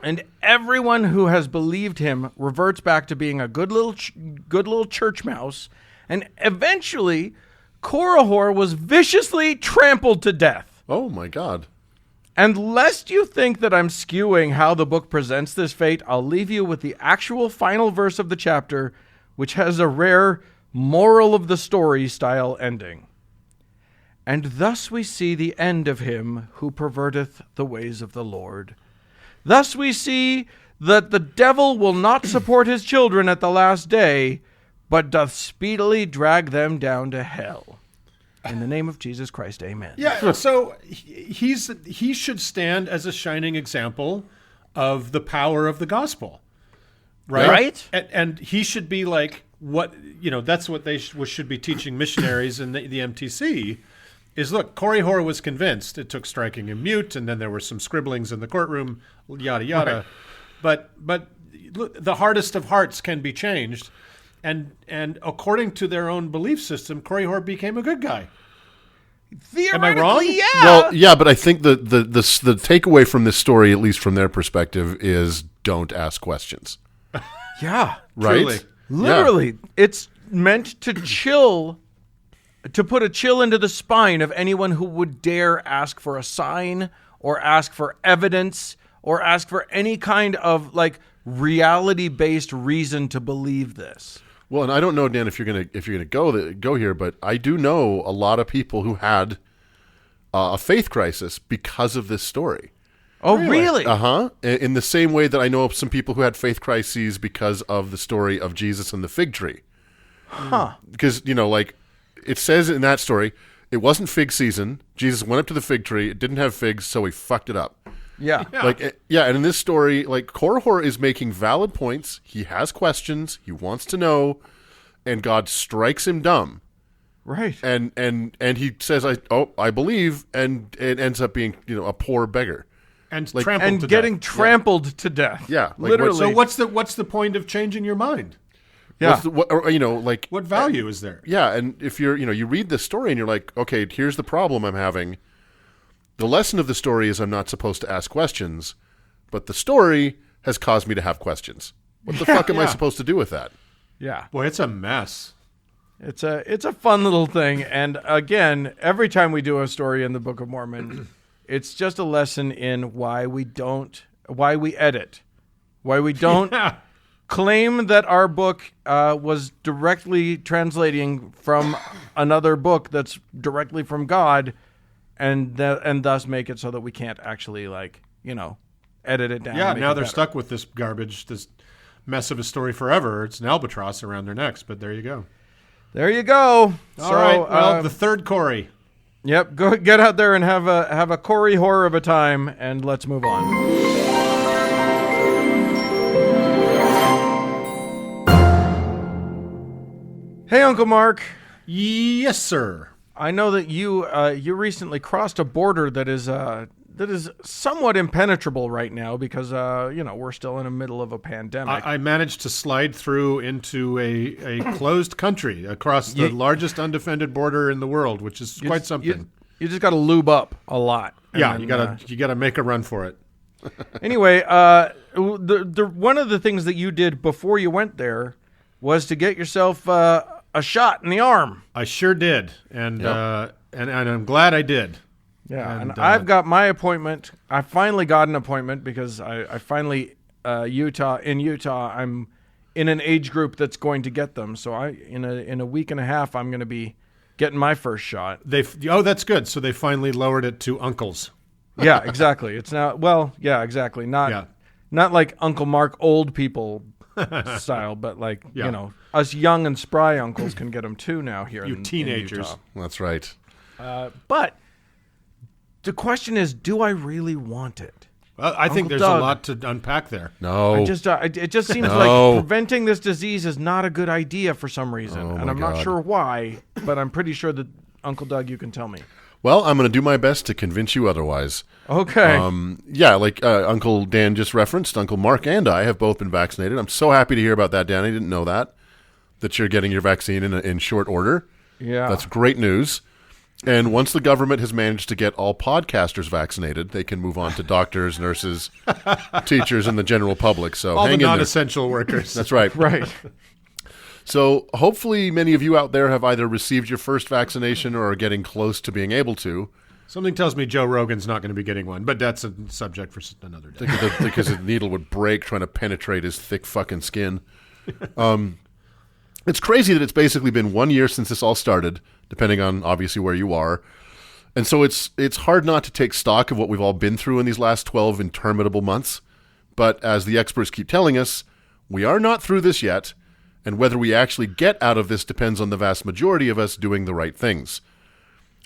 And everyone who has believed him reverts back to being a good little church mouse. And eventually, Korihor was viciously trampled to death. Oh my God. And lest you think that I'm skewing how the book presents this fate, I'll leave you with the actual final verse of the chapter, which has a rare moral of the story style ending. And thus we see the end of him who perverteth the ways of the Lord. Thus we see that the devil will not support his children at the last day, but doth speedily drag them down to hell. In the name of Jesus Christ, amen. Yeah, so he should stand as a shining example of the power of the gospel, right? Right. And he should be like that's what they should be teaching missionaries in the MTC. Is look, Korihor was convinced. It took striking him mute, and then there were some scribblings in the courtroom, yada yada. Right. But look, the hardest of hearts can be changed. And according to their own belief system, Korihor became a good guy. Theoretically, Am I wrong? yeah. Well, yeah, but I think the takeaway from this story, at least from their perspective, is don't ask questions. Yeah. Right? Truly. Literally, it's meant to chill, to put a chill into the spine of anyone who would dare ask for a sign or ask for evidence or ask for any kind of like reality-based reason to believe this. Well, and I don't know, Dan, if you're gonna go here, but I do know a lot of people who had a faith crisis because of this story. Oh, really? In the same way that I know of some people who had faith crises because of the story of Jesus and the fig tree. Huh. Because like it says in that story, it wasn't fig season. Jesus went up to the fig tree. It didn't have figs, so he fucked it up. Yeah. And in this story, like Korihor is making valid points. He has questions. He wants to know, and God strikes him dumb. Right. And he says, I believe, and it ends up being a poor beggar. And Like- trampled And to getting death. trampled to death. Yeah, like, Literally. So what's the point of changing your mind? Yeah. What value is there? Yeah, and if you read this story and you're like, okay, here's the problem I'm having. The lesson of the story is I'm not supposed to ask questions, but the story has caused me to have questions. What the fuck am I Yeah. supposed to do with that? Yeah. Boy, it's a mess. It's a fun little thing. And again, every time we do a story in the Book of Mormon, it's just a lesson in why we edit, why we don't Yeah. claim that our book was directly translating from another book that's directly from God, and thus make it so that we can't actually edit it down. Yeah, and make now it they're better. stuck with this garbage, this mess of a story forever. It's an albatross around their necks, but there you go. There you go. All right. Well, the third Corey. Yep, go get out there and have a Korihor of a time, and let's move on. Hey, Uncle Mark. Yes, sir. I know that you recently crossed a border that is somewhat impenetrable right now because we're still in the middle of a pandemic. I managed to slide through into a closed country across the largest undefended border in the world, which is quite something. You just got to lube up a lot. Yeah, And you then, gotta make a run for it. Anyway, the one of the things that you did before you went there was to get yourself a shot in the arm. I sure did, and I'm glad I did. Yeah, and I've got my appointment. I finally got an appointment because I finally in Utah. I'm in an age group that's going to get them. So in a week and a half, I'm going to be getting my first shot. That's good. So they finally lowered it to uncles. Yeah, exactly. It's now exactly. Not like Uncle Mark old people style, but like us young and spry uncles can get them too now here. You teenagers. In Utah. That's right. But the question is, do I really want it? Well, I think there's Doug, a lot to unpack there. No. It just seems like preventing this disease is not a good idea for some reason. And I'm not sure why, but I'm pretty sure that Uncle Doug, you can tell me. Well, I'm going to do my best to convince you otherwise. Okay. Like Uncle Dan just referenced, Uncle Mark and I have both been vaccinated. I'm so happy to hear about that, Dan. I didn't know that you're getting your vaccine in short order. Yeah. That's great news. And once the government has managed to get all podcasters vaccinated, they can move on to doctors, nurses, teachers, and the general public. So all hang the in non-essential workers. That's right. Right. So hopefully many of you out there have either received your first vaccination or are getting close to being able to. Something tells me Joe Rogan's not going to be getting one, but that's a subject for another day. Because the needle would break trying to penetrate his thick fucking skin. It's crazy that it's basically been 1 year since this all started, depending on obviously where you are. And so it's hard not to take stock of what we've all been through in these last 12 interminable months. But as the experts keep telling us, we are not through this yet, and whether we actually get out of this depends on the vast majority of us doing the right things.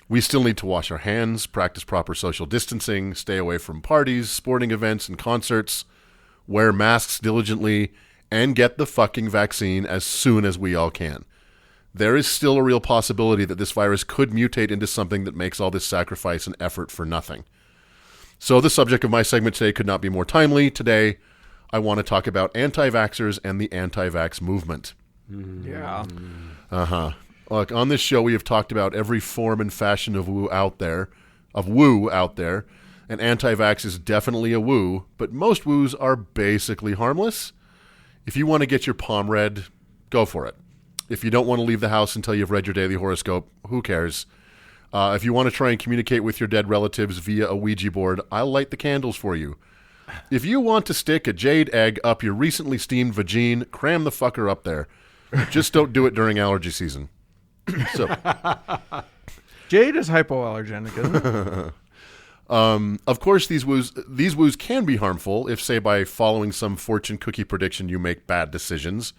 We still need to wash our hands, practice proper social distancing, stay away from parties, sporting events, and concerts, wear masks diligently, and get the fucking vaccine as soon as we all can. There is still a real possibility that this virus could mutate into something that makes all this sacrifice and effort for nothing. So the subject of my segment today could not be more timely. Today, I want to talk about anti-vaxxers and the anti-vax movement. Yeah. Look, on this show, we have talked about every form and fashion of woo out there, and anti-vax is definitely a woo, but most woos are basically harmless. If you want to get your palm read, go for it. If you don't want to leave the house until you've read your daily horoscope, who cares? If you want to try and communicate with your dead relatives via a Ouija board, I'll light the candles for you. If you want to stick a jade egg up your recently steamed vagine, cram the fucker up there. Just don't do it during allergy season. So, Jade is hypoallergenic, isn't it? of course, these woos can be harmful if, say, by following some fortune cookie prediction, you make bad decisions.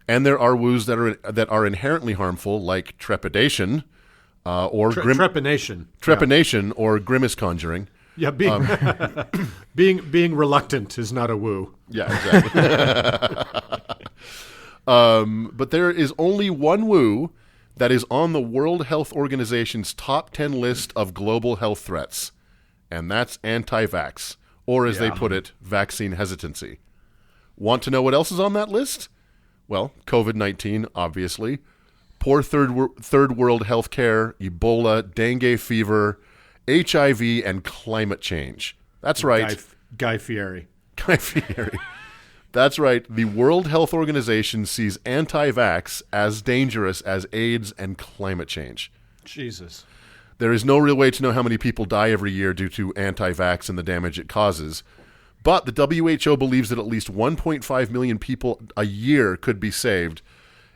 And there are woos that are inherently harmful, like trepidation, or trepanation, or grimace conjuring. Yeah, being reluctant is not a woo. Yeah, exactly. But there is only one woo that is on the World Health Organization's top 10 list of global health threats, and that's anti-vax, or as they put it, vaccine hesitancy. Want to know what else is on that list? Well, COVID-19, obviously, poor third world healthcare, Ebola, dengue fever, HIV, and climate change. That's right. Guy Fieri. Guy Fieri. That's right. The World Health Organization sees anti-vax as dangerous as AIDS and climate change. Jesus. There is no real way to know how many people die every year due to anti-vax and the damage it causes. But the WHO believes that at least 1.5 million people a year could be saved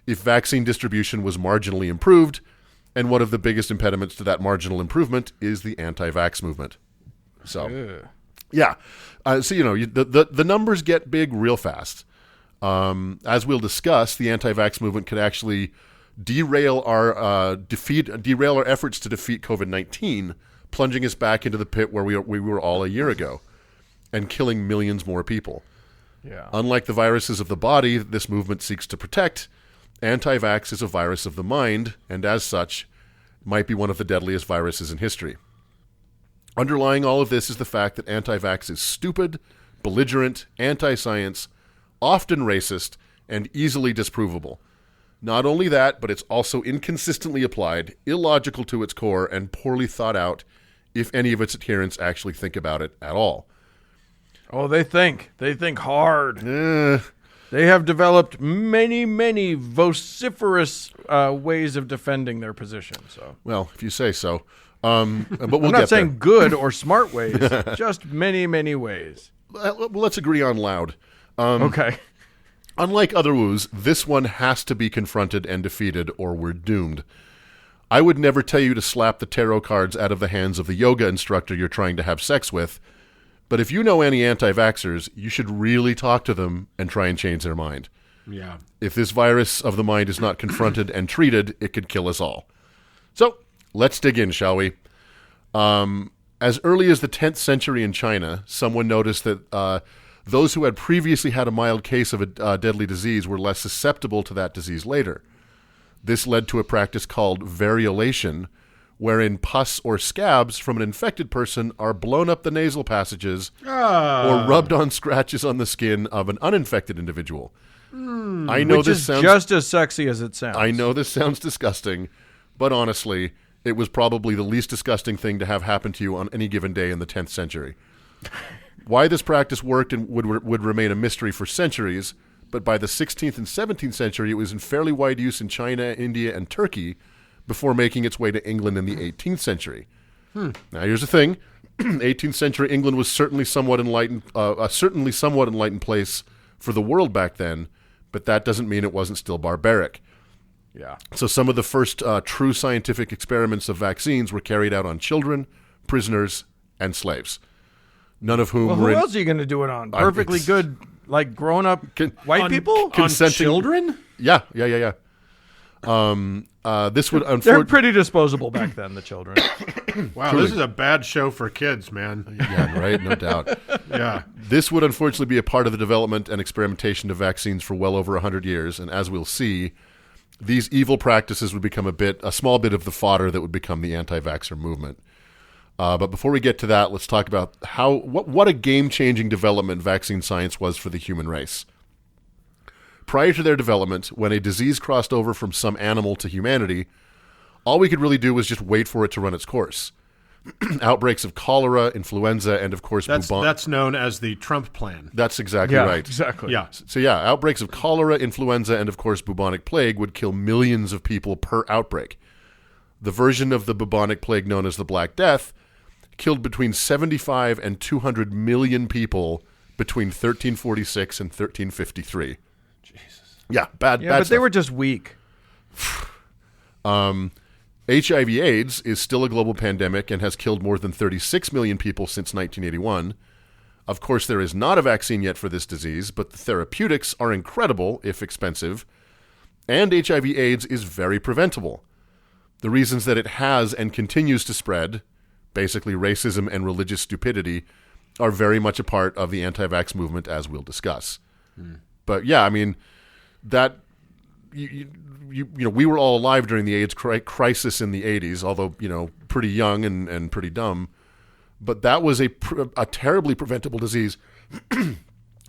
if vaccine distribution was marginally improved. And one of the biggest impediments to that marginal improvement is the anti-vax movement. So, yeah. The numbers get big real fast. As we'll discuss, the anti-vax movement could actually derail our efforts to defeat COVID-19, plunging us back into the pit where we were all a year ago, and killing millions more people. Yeah. Unlike the viruses of the body this movement seeks to protect, anti-vax is a virus of the mind, and as such, might be one of the deadliest viruses in history. Underlying all of this is the fact that anti-vax is stupid, belligerent, anti-science, often racist, and easily disprovable. Not only that, but it's also inconsistently applied, illogical to its core, and poorly thought out if any of its adherents actually think about it at all. Oh, they think hard. They have developed many, many vociferous ways of defending their position. So, Well, if you say so. But we'll I'm get not saying there. good or smart ways, just many, many ways. Well, let's agree on loud. Okay. Unlike other woos, this one has to be confronted and defeated, or we're doomed. I would never tell you to slap the tarot cards out of the hands of the yoga instructor you're trying to have sex with, but if you know any anti-vaxxers, you should really talk to them and try and change their mind. Yeah. If this virus of the mind is not confronted and treated, it could kill us all. So, let's dig in, shall we? As early as the 10th century in China, someone noticed that those who had previously had a mild case of a deadly disease were less susceptible to that disease later. This led to a practice called variolation, wherein pus or scabs from an infected person are blown up the nasal passages or rubbed on scratches on the skin of an uninfected individual. I know Which this is sounds just as sexy as it sounds. I know this sounds disgusting, but honestly, it was probably the least disgusting thing to have happen to you on any given day in the 10th century. Why this practice worked and would remain a mystery for centuries, but by the 16th and 17th century, it was in fairly wide use in China, India, and Turkey before making its way to England in the 18th century. Now, here's the thing. 18th century England was certainly somewhat enlightened, a somewhat enlightened place for the world back then, but that doesn't mean it wasn't still barbaric. Yeah. So some of the first true scientific experiments of vaccines were carried out on children, prisoners, and slaves. None of whom Well, were who in, else are you going to do it on? Perfectly it's- good, like grown-up white people? On consenting- children? Yeah. This would They're unfortunately, pretty disposable back then, the children. Wow, this is a bad show for kids, man. yeah, right, no doubt. Yeah. This would unfortunately be a part of the development and experimentation of vaccines for well over 100 years, and as we'll see, these evil practices would become a small bit of the fodder that would become the anti-vaxxer movement. But before we get to that, let's talk about what a game-changing development vaccine science was for the human race. Prior to their development, when a disease crossed over from some animal to humanity, all we could really do was just wait for it to run its course. Outbreaks of cholera, influenza, and of course That's known as the Trump plan. That's exactly Yeah, right. exactly. Yeah. So yeah, outbreaks of cholera, influenza, and of course bubonic plague would kill millions of people per outbreak. The version of the bubonic plague known as the Black Death killed between 75 and 200 million people between 1346 and 1353. Jesus. Yeah, bad Yeah, bad but they stuff. were just weak. HIV/AIDS is still a global pandemic and has killed more than 36 million people since 1981. Of course, there is not a vaccine yet for this disease, but the therapeutics are incredible, if expensive, and HIV/AIDS is very preventable. The reasons that it has and continues to spread, basically racism and religious stupidity, are very much a part of the anti-vax movement, as we'll discuss. But yeah, I mean, that you know, we were all alive during the AIDS crisis in the 80s, although, you know, pretty young and pretty dumb. But that was a terribly preventable disease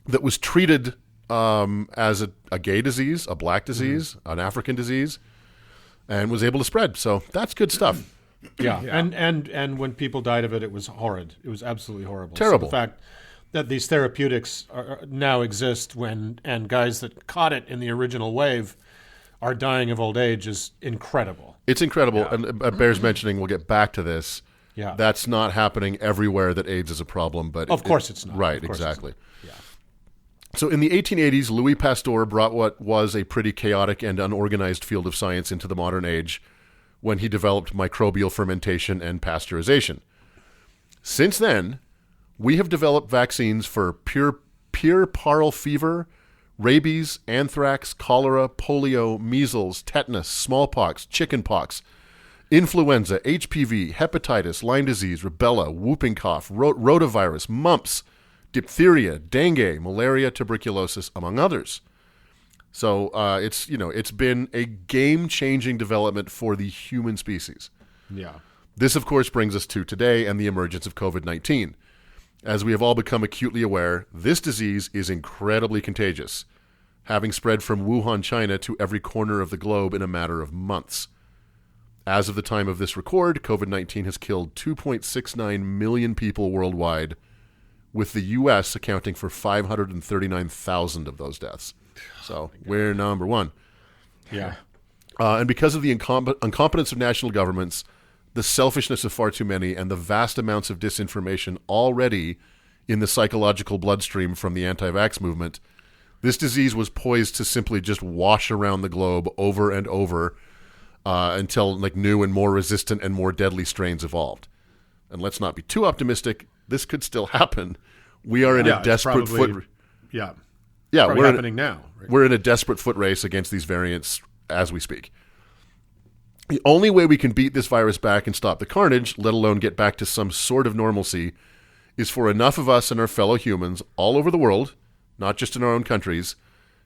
that was treated as a gay disease, a black disease, an African disease, and was able to spread. So that's good stuff. Yeah. And when people died of it, it was horrid. It was absolutely horrible. Terrible. So the fact that these therapeutics now exist and guys that caught it in the original wave are dying of old age is incredible. It's incredible, and it bears mentioning, we'll get back to this. Yeah. That's not happening everywhere that AIDS is a problem, but Of course it's not. Right, Of course it's exactly. not. So in the 1880s, Louis Pasteur brought what was a pretty chaotic and unorganized field of science into the modern age when he developed microbial fermentation and pasteurization. Since then, we have developed vaccines for puerperal fever, rabies, anthrax, cholera, polio, measles, tetanus, smallpox, chickenpox, influenza, HPV, hepatitis, Lyme disease, rubella, whooping cough, rotavirus, mumps, diphtheria, dengue, malaria, tuberculosis, among others. So it's been a game-changing development for the human species. Yeah. This, of course, brings us to today and the emergence of COVID-19. As we have all become acutely aware, this disease is incredibly contagious, having spread from Wuhan, China to every corner of the globe in a matter of months. As of the time of this record, COVID-19 has killed 2.69 million people worldwide, with the U.S. accounting for 539,000 of those deaths. So we're number one. Yeah. And because of the incompetence of national governments, the selfishness of far too many, and the vast amounts of disinformation already in the psychological bloodstream from the anti-vax movement, this disease was poised to simply just wash around the globe over and over until like new and more resistant and more deadly strains evolved. And let's not be too optimistic. This could still happen. We are in a desperate Yeah, we're happening now. Right? We're in a desperate foot race against these variants as we speak. The only way we can beat this virus back and stop the carnage, let alone get back to some sort of normalcy, is for enough of us and our fellow humans all over the world, not just in our own countries,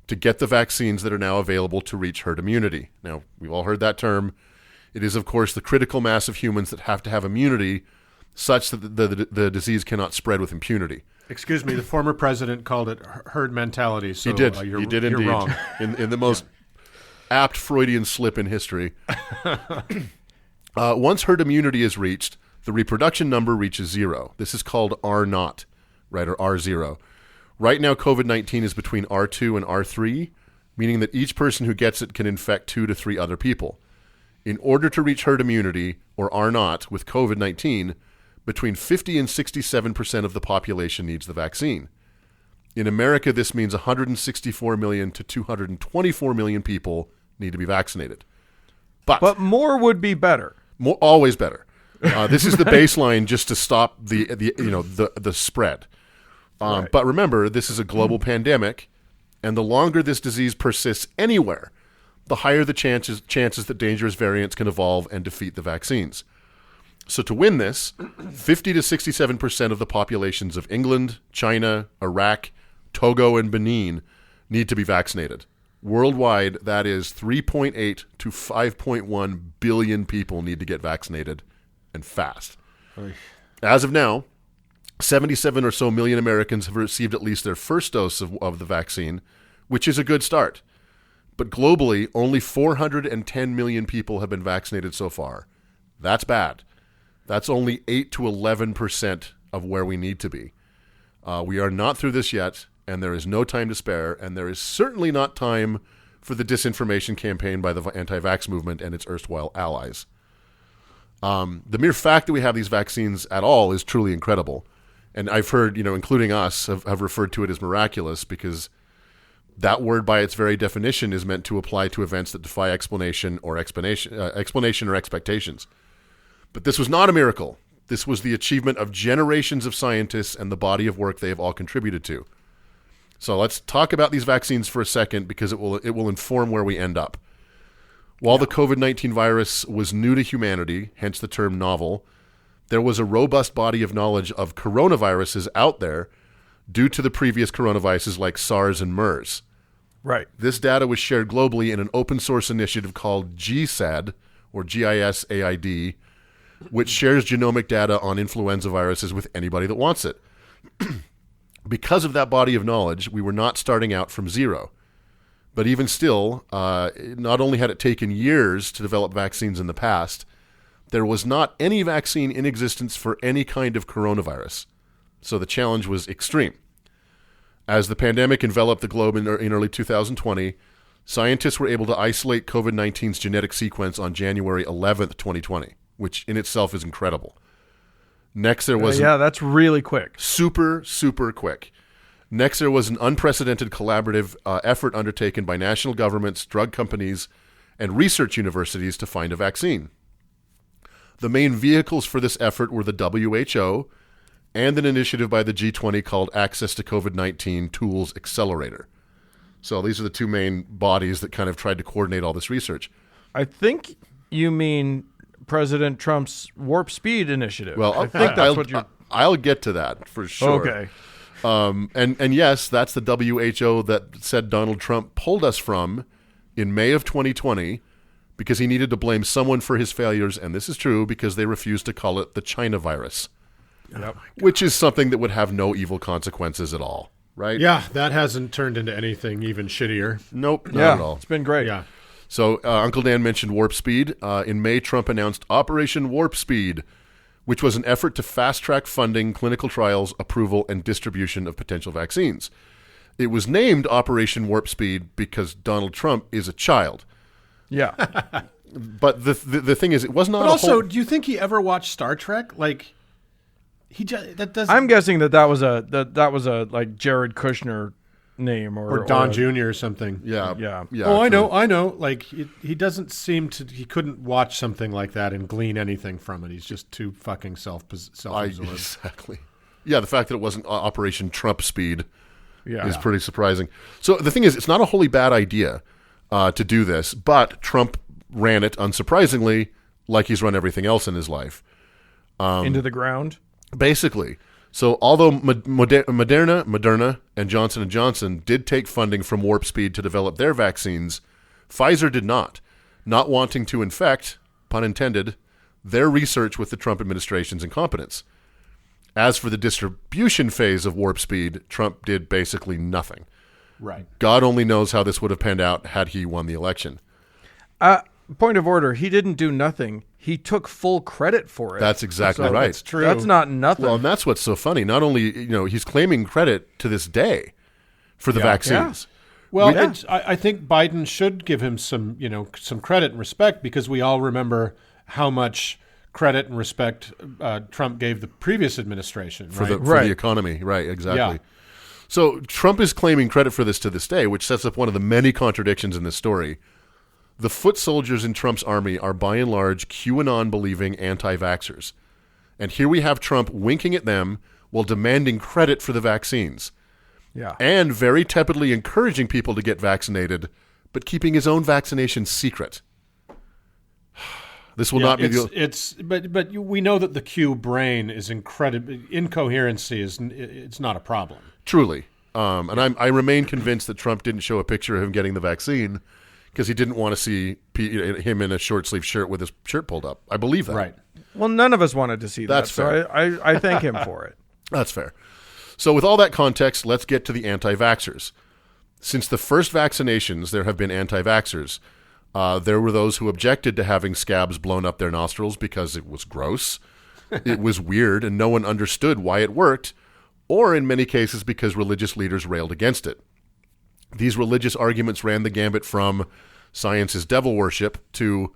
to get the vaccines that are now available to reach herd immunity. Now, we've all heard that term. It is, of course, the critical mass of humans that have to have immunity such that the disease cannot spread with impunity. Excuse me, the former president called it herd mentality. So, he did. You're, he did you're indeed. wrong. In the most apt Freudian slip in history. Once herd immunity is reached, the reproduction number reaches 0. This is called R0, right, or R0. Right now, COVID-19 is between R2 and R3, meaning that each person who gets it can infect 2 to 3 other people. In order to reach herd immunity, or R0, with COVID-19, between 50 and 67% of the population needs the vaccine. In America, this means 164 million to 224 million people need to be vaccinated. But more would be better. More, always better. This is the baseline just to stop the spread. Right. But remember, this is a global pandemic, and the longer this disease persists anywhere, the higher the chances that dangerous variants can evolve and defeat the vaccines. So to win this, 50 to 67% of the populations of England, China, Iraq, Togo, and Benin need to be vaccinated. Worldwide, that is 3.8 to 5.1 billion people need to get vaccinated, and fast. As of now, 77 or so million Americans have received at least their first dose of the vaccine, which is a good start. But globally, only 410 million people have been vaccinated so far. That's bad. That's only 8 to 11% of where we need to be. We are not through this yet, and there is no time to spare, and there is certainly not time for the disinformation campaign by the anti-vax movement and its erstwhile allies. The mere fact that we have these vaccines at all is truly incredible. And I've heard, including us, have referred to it as miraculous because that word by its very definition is meant to apply to events that defy explanation or expectations. But this was not a miracle. This was the achievement of generations of scientists and the body of work they have all contributed to. So let's talk about these vaccines for a second because it will inform where we end up. While the COVID-19 virus was new to humanity, hence the term novel, there was a robust body of knowledge of coronaviruses out there due to the previous coronaviruses like SARS and MERS. Right. This data was shared globally in an open source initiative called GISAID, or GISAID, which shares genomic data on influenza viruses with anybody that wants it. Because of that body of knowledge, we were not starting out from zero. But even still, not only had it taken years to develop vaccines in the past, there was not any vaccine in existence for any kind of coronavirus. So the challenge was extreme. As the pandemic enveloped the globe in early 2020, scientists were able to isolate COVID-19's genetic sequence on January 11th, 2020, which in itself is incredible. Next, there was that's really quick. Super, super quick. Next, there was an unprecedented collaborative effort undertaken by national governments, drug companies, and research universities to find a vaccine. The main vehicles for this effort were the WHO and an initiative by the G20 called Access to COVID-19 Tools Accelerator. So these are the two main bodies that kind of tried to coordinate all this research. I think you mean President Trump's Warp Speed initiative. Well, I think that's what you're... I'll get to that for sure. Okay. And yes, that's the WHO that said Donald Trump pulled us from in May of 2020 because he needed to blame someone for his failures, and this is true because they refused to call it the China virus, which is something that would have no evil consequences at all, right? Yeah, that hasn't turned into anything even shittier. Nope, not at all. It's been great. Yeah. So Uncle Dan mentioned Warp Speed. In May, Trump announced Operation Warp Speed, which was an effort to fast-track funding, clinical trials, approval, and distribution of potential vaccines. It was named Operation Warp Speed because Donald Trump is a child. Yeah. But the thing is, it was not. But also, do you think he ever watched Star Trek? Like, that doesn't. I'm guessing that was a like Jared Kushner name or Don Jr. or something. Yeah. Oh, I know. Like, he doesn't seem to. He couldn't watch something like that and glean anything from it. He's just too fucking self-absorbed. Exactly. Yeah, the fact that it wasn't Operation Trump Speed is pretty surprising. So the thing is, it's not a wholly bad idea to do this, but Trump ran it, unsurprisingly, like he's run everything else in his life. Into the ground? Basically. So although Moderna, and Johnson & Johnson did take funding from Warp Speed to develop their vaccines, Pfizer did not wanting to infect, pun intended, their research with the Trump administration's incompetence. As for the distribution phase of Warp Speed, Trump did basically nothing. Right. God only knows how this would have panned out had he won the election. Point of order, he didn't do nothing. He took full credit for it. That's exactly right. That's true. That's not nothing. Well, and that's what's so funny. Not only, he's claiming credit to this day for the vaccines. Well, I think Biden should give him some credit and respect, because we all remember how much credit and respect Trump gave the previous administration for the economy. Right, exactly. Yeah. So Trump is claiming credit for this to this day, which sets up one of the many contradictions in this story. The foot soldiers in Trump's army are by and large QAnon-believing anti-vaxxers. And here we have Trump winking at them while demanding credit for the vaccines. Yeah. And very tepidly encouraging people to get vaccinated, but keeping his own vaccination secret. This will not be but we know that the Q brain is incredible. Incoherency it's not a problem. Truly. And I remain convinced that Trump didn't show a picture of him getting the vaccine because he didn't want to see him in a short-sleeve shirt with his shirt pulled up. I believe that. Right. Well, none of us wanted to see That's that. fair. So I thank him for it. That's fair. So with all that context, let's get to the anti-vaxxers. Since the first vaccinations, there have been anti-vaxxers. There were those who objected to having scabs blown up their nostrils because it was gross, it was weird, and no one understood why it worked, or in many cases because religious leaders railed against it. These religious arguments ran the gambit from science is devil worship to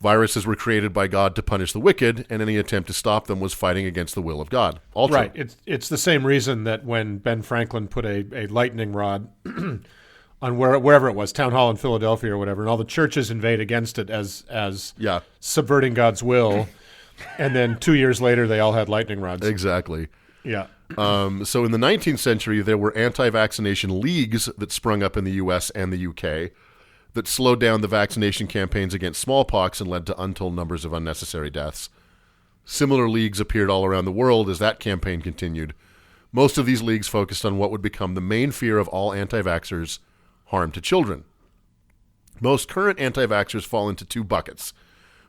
viruses were created by God to punish the wicked, and any attempt to stop them was fighting against the will of God. All true. Right. It's the same reason that when Ben Franklin put a lightning rod on wherever it was, Town Hall in Philadelphia or whatever, and all the churches invade against it as subverting God's will, and then 2 years later they all had lightning rods. Exactly. Yeah. So in the 19th century, there were anti-vaccination leagues that sprung up in the U.S. and the U.K. that slowed down the vaccination campaigns against smallpox and led to untold numbers of unnecessary deaths. Similar leagues appeared all around the world as that campaign continued. Most of these leagues focused on what would become the main fear of all anti-vaxxers, harm to children. Most current anti-vaxxers fall into two buckets,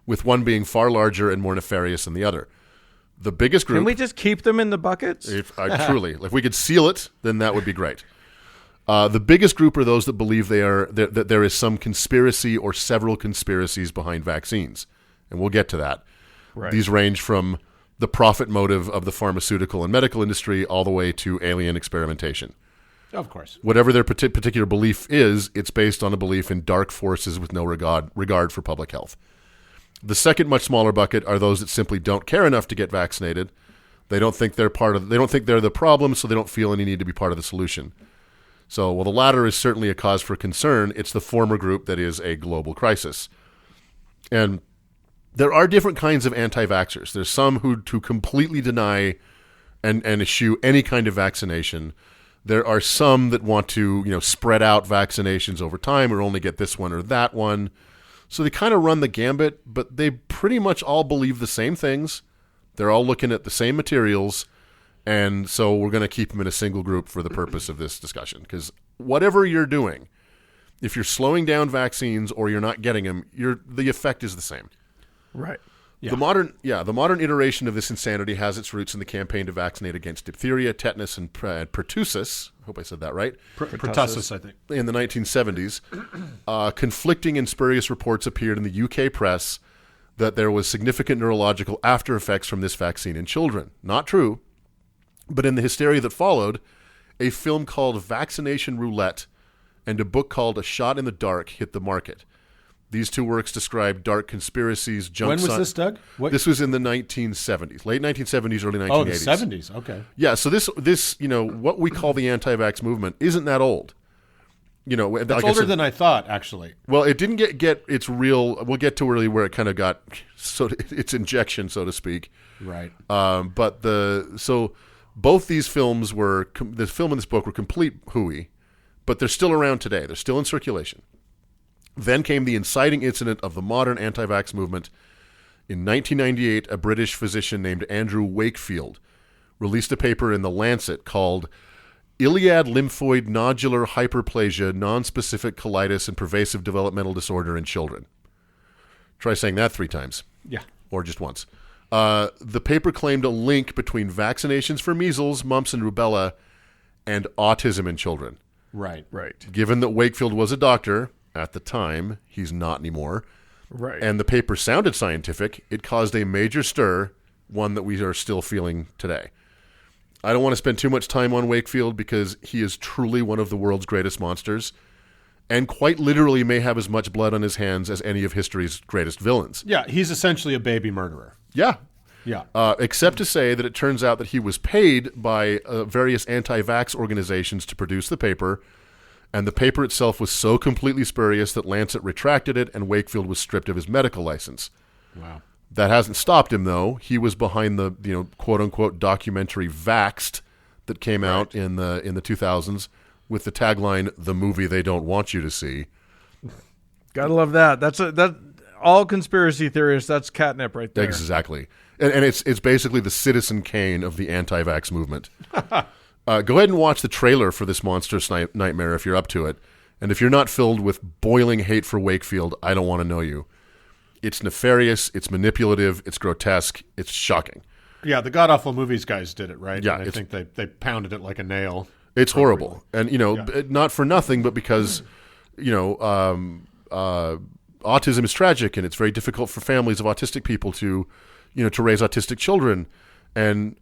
with one being far larger and more nefarious than the other. The biggest group... Can we just keep them in the buckets? If we could seal it, then that would be great. The biggest group are those that believe that there is some conspiracy or several conspiracies behind vaccines. And we'll get to that. Right. These range from the profit motive of the pharmaceutical and medical industry all the way to alien experimentation. Of course. Whatever their particular belief is, it's based on a belief in dark forces with no regard for public health. The second, much smaller bucket are those that simply don't care enough to get vaccinated. They don't think they're the problem, so they don't feel any need to be part of the solution. So, while the latter is certainly a cause for concern, it's the former group that is a global crisis. And there are different kinds of anti-vaxxers. There's some who completely deny and eschew any kind of vaccination. There are some that want to, spread out vaccinations over time or only get this one or that one. So they kind of run the gambit, but they pretty much all believe the same things. They're all looking at the same materials, and so we're going to keep them in a single group for the purpose of this discussion. Because whatever you're doing, if you're slowing down vaccines or you're not getting them, the effect is the same. Right. Yeah. The modern iteration of this insanity has its roots in the campaign to vaccinate against diphtheria, tetanus, and pertussis. I hope I said that right. Pertussis, I think. In the 1970s, conflicting and spurious reports appeared in the UK press that there was significant neurological after effects from this vaccine in children. Not true, but in the hysteria that followed, a film called Vaccination Roulette and a book called A Shot in the Dark hit the market. These two works describe dark conspiracies, junk When was this, Doug? This was in the 1970s, late 1970s, early 1980s. Oh, the 70s. Okay. Yeah, so this what we call the anti-vax movement isn't that old. It's like older than I thought, actually. Well, it didn't get its real. We'll get to really where it kind of got its injection, so to speak. Right. But both these films the film and this book were complete hooey, but they're still around today. They're still in circulation. Then came the inciting incident of the modern anti-vax movement. In 1998, a British physician named Andrew Wakefield released a paper in The Lancet called Iliad Lymphoid Nodular Hyperplasia, Nonspecific Colitis, and Pervasive Developmental Disorder in Children. Try saying that 3 times. Yeah. Or just once. The paper claimed a link between vaccinations for measles, mumps, and rubella and autism in children. Right. Given that Wakefield was a doctor at the time, he's not anymore. Right. And the paper sounded scientific, it caused a major stir, one that we are still feeling today. I don't want to spend too much time on Wakefield because he is truly one of the world's greatest monsters and quite literally may have as much blood on his hands as any of history's greatest villains. Yeah, he's essentially a baby murderer. Yeah. Yeah. Except to say that it turns out that he was paid by various anti-vax organizations to produce the paper, and the paper itself was so completely spurious that Lancet retracted it and Wakefield was stripped of his medical license. Wow. That hasn't stopped him, though. He was behind the quote-unquote documentary Vaxxed that came out in the 2000s with the tagline, "The movie they don't want you to see." Gotta love that. That's all conspiracy theorists. That's catnip right there. Exactly. And it's basically the Citizen Kane of the anti-vax movement. Go ahead and watch the trailer for this monstrous nightmare if you're up to it. And if you're not filled with boiling hate for Wakefield, I don't want to know you. It's nefarious, it's manipulative, it's grotesque, it's shocking. Yeah, the God-Awful Movies guys did it, right? Yeah, And I think they pounded it like a nail. It's horrible. And, not for nothing, but because, autism is tragic and it's very difficult for families of autistic people to raise autistic children. And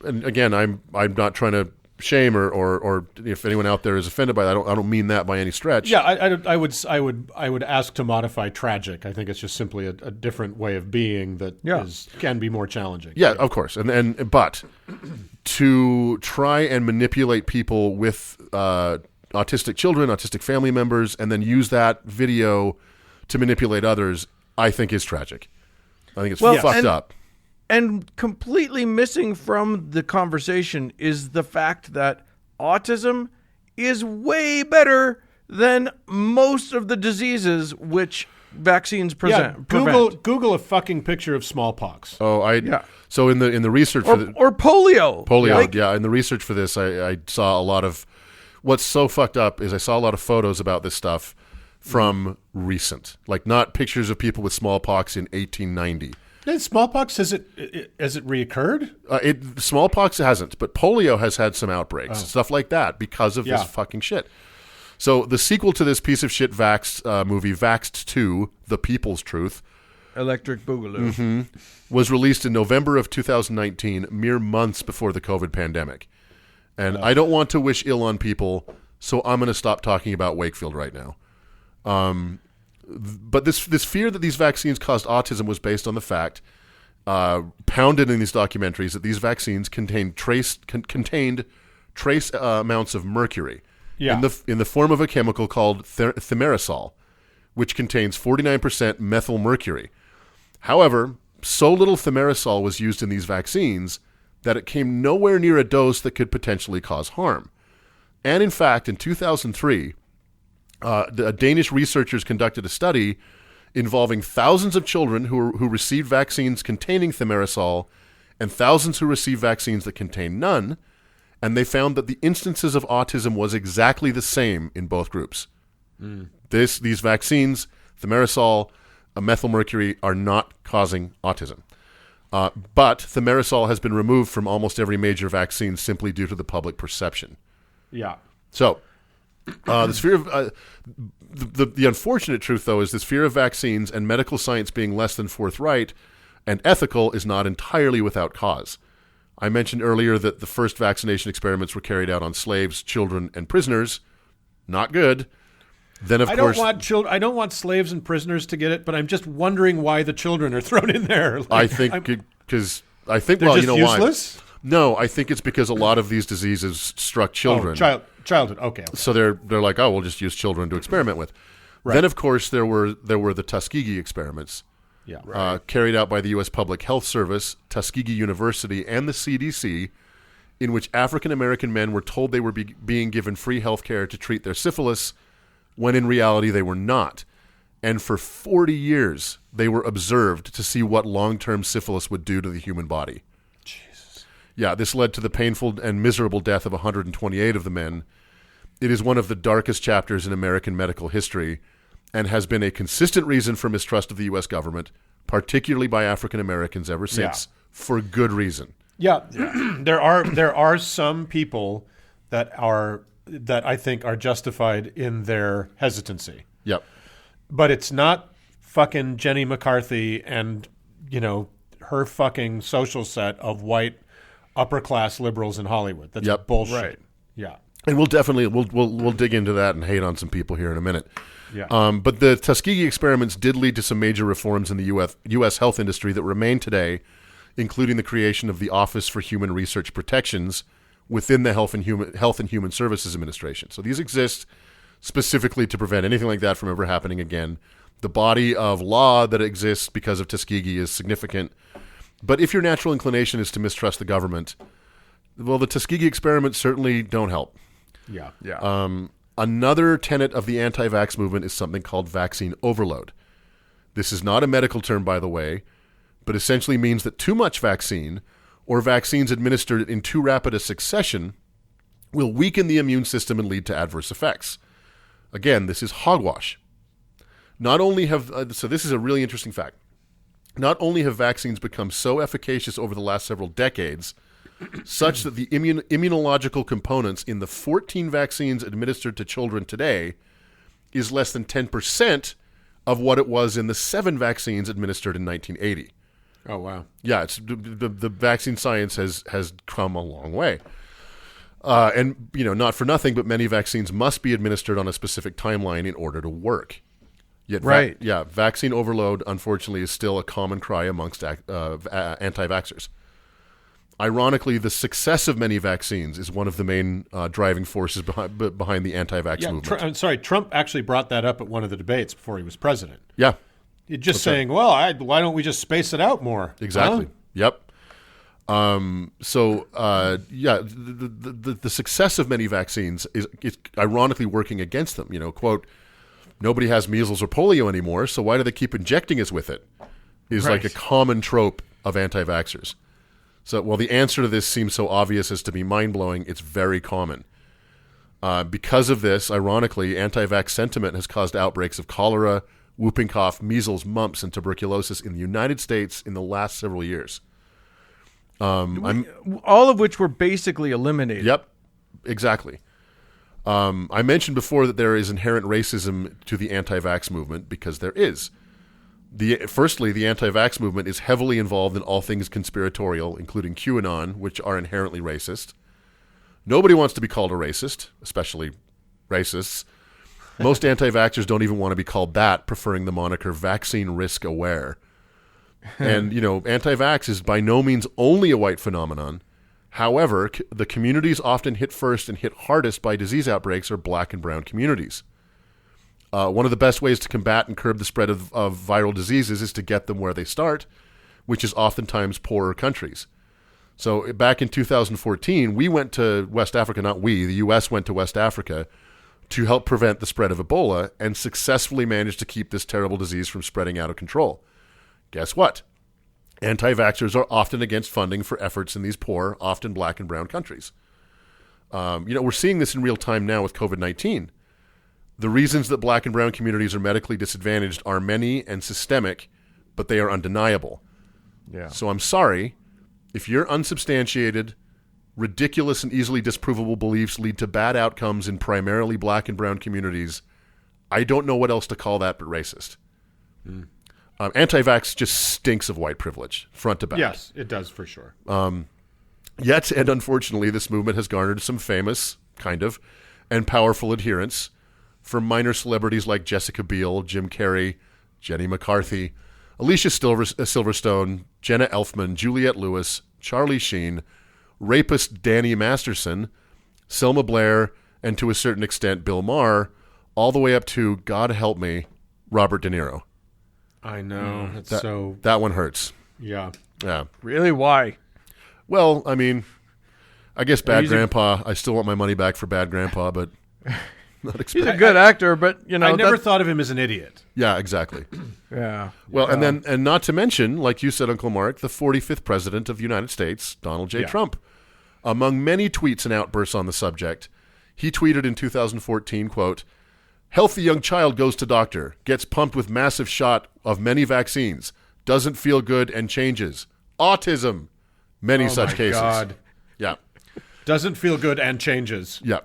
again, I'm not trying to shame or if anyone out there is offended by that, I don't mean that by any stretch. Yeah, I would ask to modify tragic. I think it's just simply a different way of being that can be more challenging. Yeah, of course. But to try and manipulate people with autistic children, autistic family members, and then use that video to manipulate others, I think is tragic. I think it's fucked up. And completely missing from the conversation is the fact that autism is way better than most of the diseases which vaccines prevent. Google a fucking picture of smallpox. So in the research or polio. In the research for this, I saw a lot of what's so fucked up is I saw a lot of photos about this stuff from recent, like not pictures of people with smallpox in 1890. And smallpox has it reoccurred? Smallpox hasn't, but polio has had some outbreaks, stuff like that, because of this fucking shit. So the sequel to this piece of shit Vaxxed movie, Vaxxed 2, The People's Truth, Electric Boogaloo, was released in November of 2019, mere months before the COVID pandemic. And I don't want to wish ill on people, so I'm going to stop talking about Wakefield right now. But this fear that these vaccines caused autism was based on the fact, pounded in these documentaries, that these vaccines contained trace amounts of mercury in the form of a chemical called thimerosal, which contains 49% methyl mercury. However, so little thimerosal was used in these vaccines that it came nowhere near a dose that could potentially cause harm. And in fact, in 2003, the Danish researchers conducted a study involving thousands of children who received vaccines containing thimerosal and thousands who received vaccines that contained none, and they found that the instances of autism was exactly the same in both groups. These vaccines, thimerosal, methylmercury, are not causing autism. But thimerosal has been removed from almost every major vaccine simply due to the public perception. Yeah. So this fear of the unfortunate truth, though, is this fear of vaccines and medical science being less than forthright and ethical is not entirely without cause. I mentioned earlier that the first vaccination experiments were carried out on slaves, children, and prisoners. Not good. Then, of course, I don't want slaves and prisoners to get it, but I'm just wondering why the children are thrown in there. I think because they're well, just you know useless? why? No, I think it's because a lot of these diseases struck children. Childhood. Okay. So they're like, oh, we'll just use children to experiment with. Right. Then, of course, there were the Tuskegee experiments. Yeah. Right. Carried out by the U.S. Public Health Service, Tuskegee University, and the CDC, in which African American men were told they were being given free health care to treat their syphilis, when in reality they were not. And for 40 years, they were observed to see what long-term syphilis would do to the human body. Jesus. Yeah, this led to the painful and miserable death of 128 of the men. It is one of the darkest chapters in American medical history, and has been a consistent reason for mistrust of the U.S. government, particularly by African Americans ever since, for good reason. Yeah, there are some people that I think are justified in their hesitancy. Yep. But it's not fucking Jenny McCarthy and, her fucking social set of white upper class liberals in Hollywood. That's bullshit. Right. Yeah. And we'll definitely we'll dig into that and hate on some people here in a minute. Yeah. But the Tuskegee experiments did lead to some major reforms in the U.S. health industry that remain today, including the creation of the Office for Human Research Protections within the Health and Human Services Administration. So these exist specifically to prevent anything like that from ever happening again. The body of law that exists because of Tuskegee is significant. But if your natural inclination is to mistrust the government, well, the Tuskegee experiments certainly don't help. Yeah. Another tenet of the anti-vax movement is something called vaccine overload. This is not a medical term, by the way, but essentially means that too much vaccine, or vaccines administered in too rapid a succession, will weaken the immune system and lead to adverse effects. Again, this is hogwash. Not only have so this is a really interesting fact. Not only have vaccines become so efficacious over the last several decades, such that the immunological components in the 14 vaccines administered to children today is less than 10% of what it was in the 7 vaccines administered in 1980. Oh, wow. Yeah, it's the vaccine science has come a long way. And, not for nothing, but many vaccines must be administered on a specific timeline in order to work. Yet, vaccine overload, unfortunately, is still a common cry amongst anti-vaxxers. Ironically, the success of many vaccines is one of the main driving forces behind the anti-vax movement. Trump actually brought that up at one of the debates before he was president. Yeah. Just saying, why don't we just space it out more? Exactly. Huh? Yep. The success of many vaccines is ironically working against them. Quote, nobody has measles or polio anymore, so why do they keep injecting us with it? Is like a common trope of anti-vaxxers. So while the answer to this seems so obvious as to be mind-blowing, it's very common. Because of this, ironically, anti-vax sentiment has caused outbreaks of cholera, whooping cough, measles, mumps, and tuberculosis in the United States in the last several years. All of which were basically eliminated. Yep, exactly. I mentioned before that there is inherent racism to the anti-vax movement, because there is. Firstly, the anti-vax movement is heavily involved in all things conspiratorial, including QAnon, which are inherently racist. Nobody wants to be called a racist, especially racists. Most anti-vaxxers don't even want to be called that, preferring the moniker vaccine risk aware. And, anti-vax is by no means only a white phenomenon. However, the communities often hit first and hit hardest by disease outbreaks are black and brown communities. One of the best ways to combat and curb the spread of viral diseases is to get them where they start, which is oftentimes poorer countries. So back in 2014, we went to West Africa, the U.S. went to West Africa to help prevent the spread of Ebola and successfully managed to keep this terrible disease from spreading out of control. Guess what? Anti-vaxxers are often against funding for efforts in these poor, often black and brown countries. We're seeing this in real time now with COVID-19. The reasons that black and brown communities are medically disadvantaged are many and systemic, but they are undeniable. Yeah. So I'm sorry, if your unsubstantiated, ridiculous, and easily disprovable beliefs lead to bad outcomes in primarily black and brown communities, I don't know what else to call that but racist. Anti-vax just stinks of white privilege, front to back. Yes, it does for sure. Yet, and unfortunately, this movement has garnered some famous, kind of, and powerful adherents from minor celebrities like Jessica Biel, Jim Carrey, Jenny McCarthy, Alicia Silverstone, Jenna Elfman, Juliette Lewis, Charlie Sheen, rapist Danny Masterson, Selma Blair, and to a certain extent Bill Maher, all the way up to, God help me, Robert De Niro. I know. That one hurts. Yeah. Yeah. Really? Why? Well, I mean, I guess Bad Grandpa, I still want my money back for Bad Grandpa, but not He's a good actor, but, I never thought of him as an idiot. Yeah, exactly. Yeah. Well, and not to mention, like you said, Uncle Mark, the 45th president of the United States, Donald J. Trump. Among many tweets and outbursts on the subject, he tweeted in 2014, quote, "Healthy young child goes to doctor, gets pumped with massive shot of many vaccines, doesn't feel good and changes. Autism. Many such cases." God. Yeah. Doesn't feel good and changes. Yeah.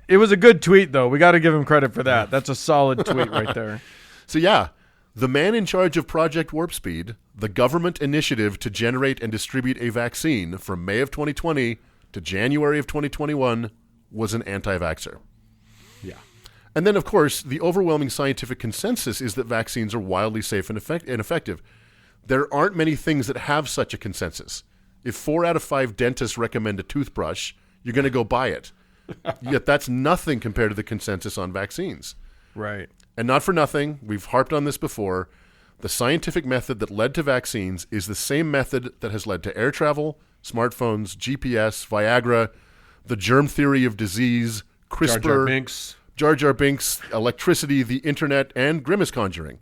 It was a good tweet, though. We got to give him credit for that. That's a solid tweet right there. So yeah, the man in charge of Project Warp Speed, the government initiative to generate and distribute a vaccine from May of 2020 to January of 2021, was an anti-vaxxer. Yeah. And then, of course, the overwhelming scientific consensus is that vaccines are wildly safe and effective. There aren't many things that have such a consensus. If 4 out of 5 dentists recommend a toothbrush, you're going to go buy it. Yet that's nothing compared to the consensus on vaccines. Right. And not for nothing, we've harped on this before, the scientific method that led to vaccines is the same method that has led to air travel, smartphones, GPS, Viagra, the germ theory of disease, CRISPR, Jar Jar Binks, electricity, the internet, and grimace conjuring.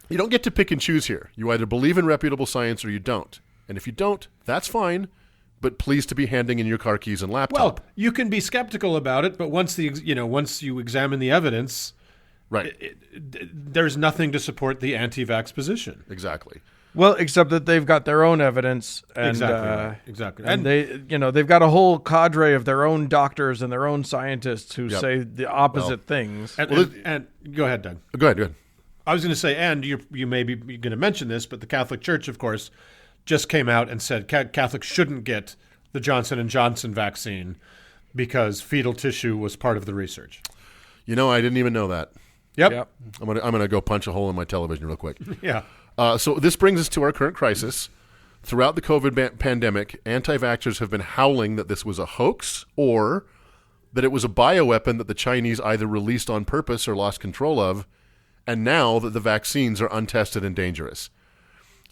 You don't get to pick and choose here. You either believe in reputable science or you don't. And if you don't, that's fine, but please to be handing in your car keys and laptop. Well, you can be skeptical about it, but once you examine the evidence, right, there's nothing to support the anti-vax position. Exactly. Well, except that they've got their own evidence, and exactly, and they've got a whole cadre of their own doctors and their own scientists who say the opposite things. And go ahead, Doug. Go ahead. I was going to say, and you may be going to mention this, but the Catholic Church, of course, just came out and said Catholics shouldn't get the Johnson & Johnson vaccine because fetal tissue was part of the research. I didn't even know that. Yep. I'm gonna go punch a hole in my television real quick. Yeah. So this brings us to our current crisis. Throughout the COVID pandemic, anti-vaxxers have been howling that this was a hoax or that it was a bioweapon that the Chinese either released on purpose or lost control of, and now that the vaccines are untested and dangerous.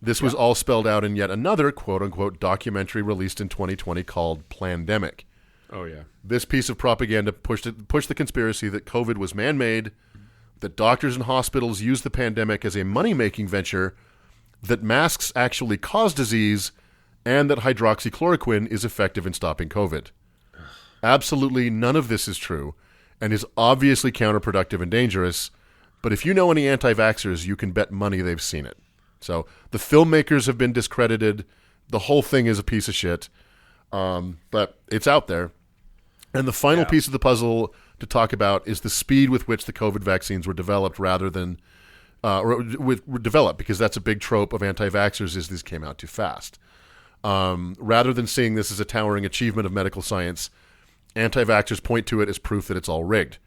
This was all spelled out in yet another quote-unquote documentary released in 2020 called Plandemic. Oh, yeah. This piece of propaganda pushed the conspiracy that COVID was man-made, that doctors and hospitals used the pandemic as a money-making venture, that masks actually cause disease, and that hydroxychloroquine is effective in stopping COVID. Absolutely none of this is true and is obviously counterproductive and dangerous, but if you know any anti-vaxxers, you can bet money they've seen it. So the filmmakers have been discredited. The whole thing is a piece of shit, but it's out there. And the final piece of the puzzle to talk about is the speed with which the COVID vaccines were developed rather than developed, because that's a big trope of anti-vaxxers is these came out too fast. Rather than seeing this as a towering achievement of medical science, anti-vaxxers point to it as proof that it's all rigged.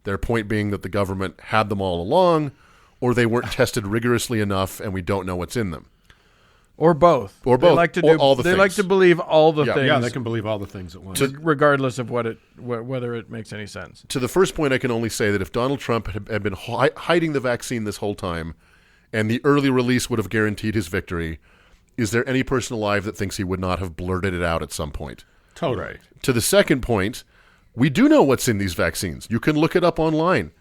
Their point being that the government had them all along, or they weren't tested rigorously enough and we don't know what's in them. Or both. Or both. They like to or all the they things. like to believe all the things. Yeah, they can believe all the things at once. Regardless of whether it makes any sense. To the first point, I can only say that if Donald Trump had been hiding the vaccine this whole time and the early release would have guaranteed his victory, is there any person alive that thinks he would not have blurted it out at some point? Totally. Right. To the second point, we do know what's in these vaccines. You can look it up online.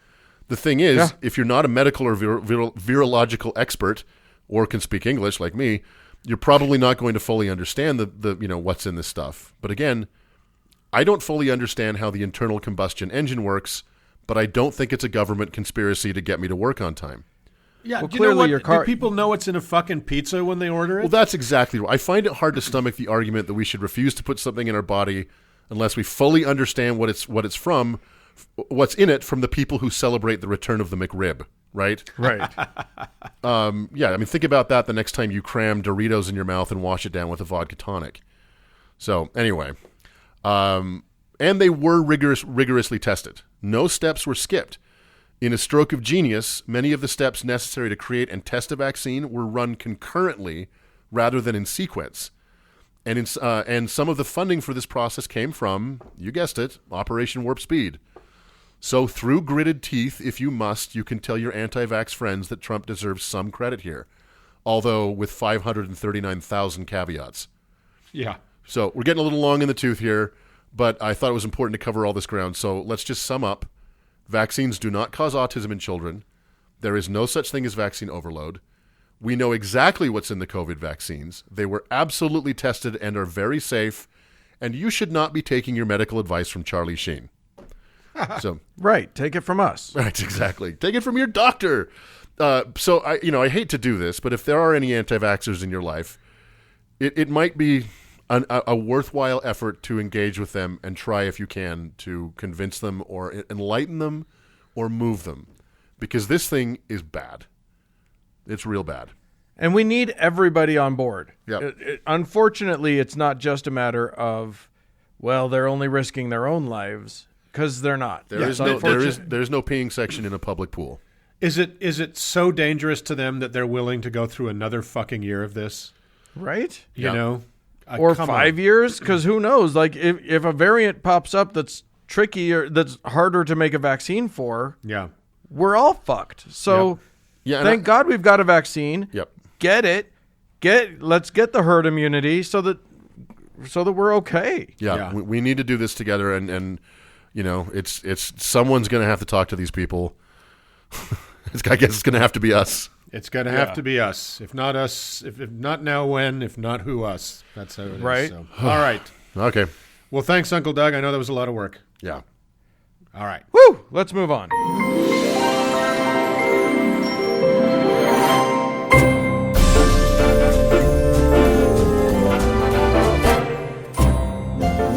The thing is, if you're not a medical or virological expert or can speak English like me, you're probably not going to fully understand the what's in this stuff. But again, I don't fully understand how the internal combustion engine works, but I don't think it's a government conspiracy to get me to work on time. Yeah, well, do clearly you know what? your car. Do people know what's in a fucking pizza when they order it? Well, that's exactly right. I find it hard to stomach the argument that we should refuse to put something in our body unless we fully understand what it's from, what's in it from the people who celebrate the return of the McRib. right? Right. Yeah, I mean, think about that the next time you cram Doritos in your mouth and wash it down with a vodka tonic. So anyway, and they were rigorously tested. No steps were skipped. In a stroke of genius, many of the steps necessary to create and test a vaccine were run concurrently rather than in sequence. And some of the funding for this process came from, you guessed it, Operation Warp Speed. So through gritted teeth, if you must, you can tell your anti-vax friends that Trump deserves some credit here, although with 539,000 caveats. Yeah. So we're getting a little long in the tooth here, but I thought it was important to cover all this ground. So let's just sum up. Vaccines do not cause autism in children. There is no such thing as vaccine overload. We know exactly what's in the COVID vaccines. They were absolutely tested and are very safe, and you should not be taking your medical advice from Charlie Sheen. So Right. Take it from us. Right, exactly. Take it from your doctor. So I hate to do this, but if there are any anti-vaxxers in your life, it might be a worthwhile effort to engage with them and try, if you can, to convince them or enlighten them or move them, because this thing is bad. It's real bad. And we need everybody on board. Yep. Unfortunately, it's not just a matter of, well, they're only risking their own lives, because they're not. There's no peeing section in a public pool. Is it so dangerous to them that they're willing to go through another fucking year of this? Right? You know? Or Come 5 on. years, because who knows? Like, if a variant pops up that's tricky or that's harder to make a vaccine for, Yeah. we're all fucked. So Yeah, thank God we've got a vaccine. Yep. Get it. Let's get the herd immunity so that we're okay. Yeah, Yeah. we need to do this together, and it's someone's going to have to talk to these people. I guess it's going to have to be us. It's going to have to be us. If not us, if not now, when? If not who, us. That's how it is. Right. So. All right. Okay. Well, thanks, Uncle Doug. I know that was a lot of work. Yeah. All right. Woo! Let's move on.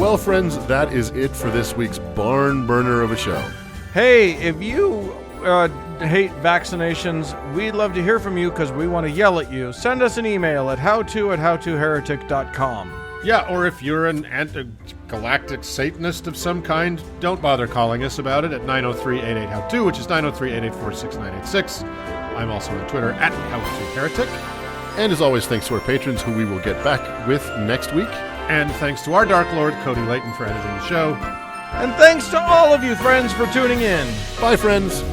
Well, friends, that is it for this week's barn burner of a show. Hey, if you hate vaccinations, we'd love to hear from you because we want to yell at you. Send us an email at howto@howtoheretic.com. Yeah, or if you're an galactic Satanist of some kind, don't bother calling us about it at 903-88-HOW2, which is 903-884-6986. I'm also on Twitter at HowToHeretic. And as always, thanks to our patrons, who we will get back with next week. And thanks to our Dark Lord, Cody Layton, for editing the show. And thanks to all of you friends for tuning in. Bye, friends.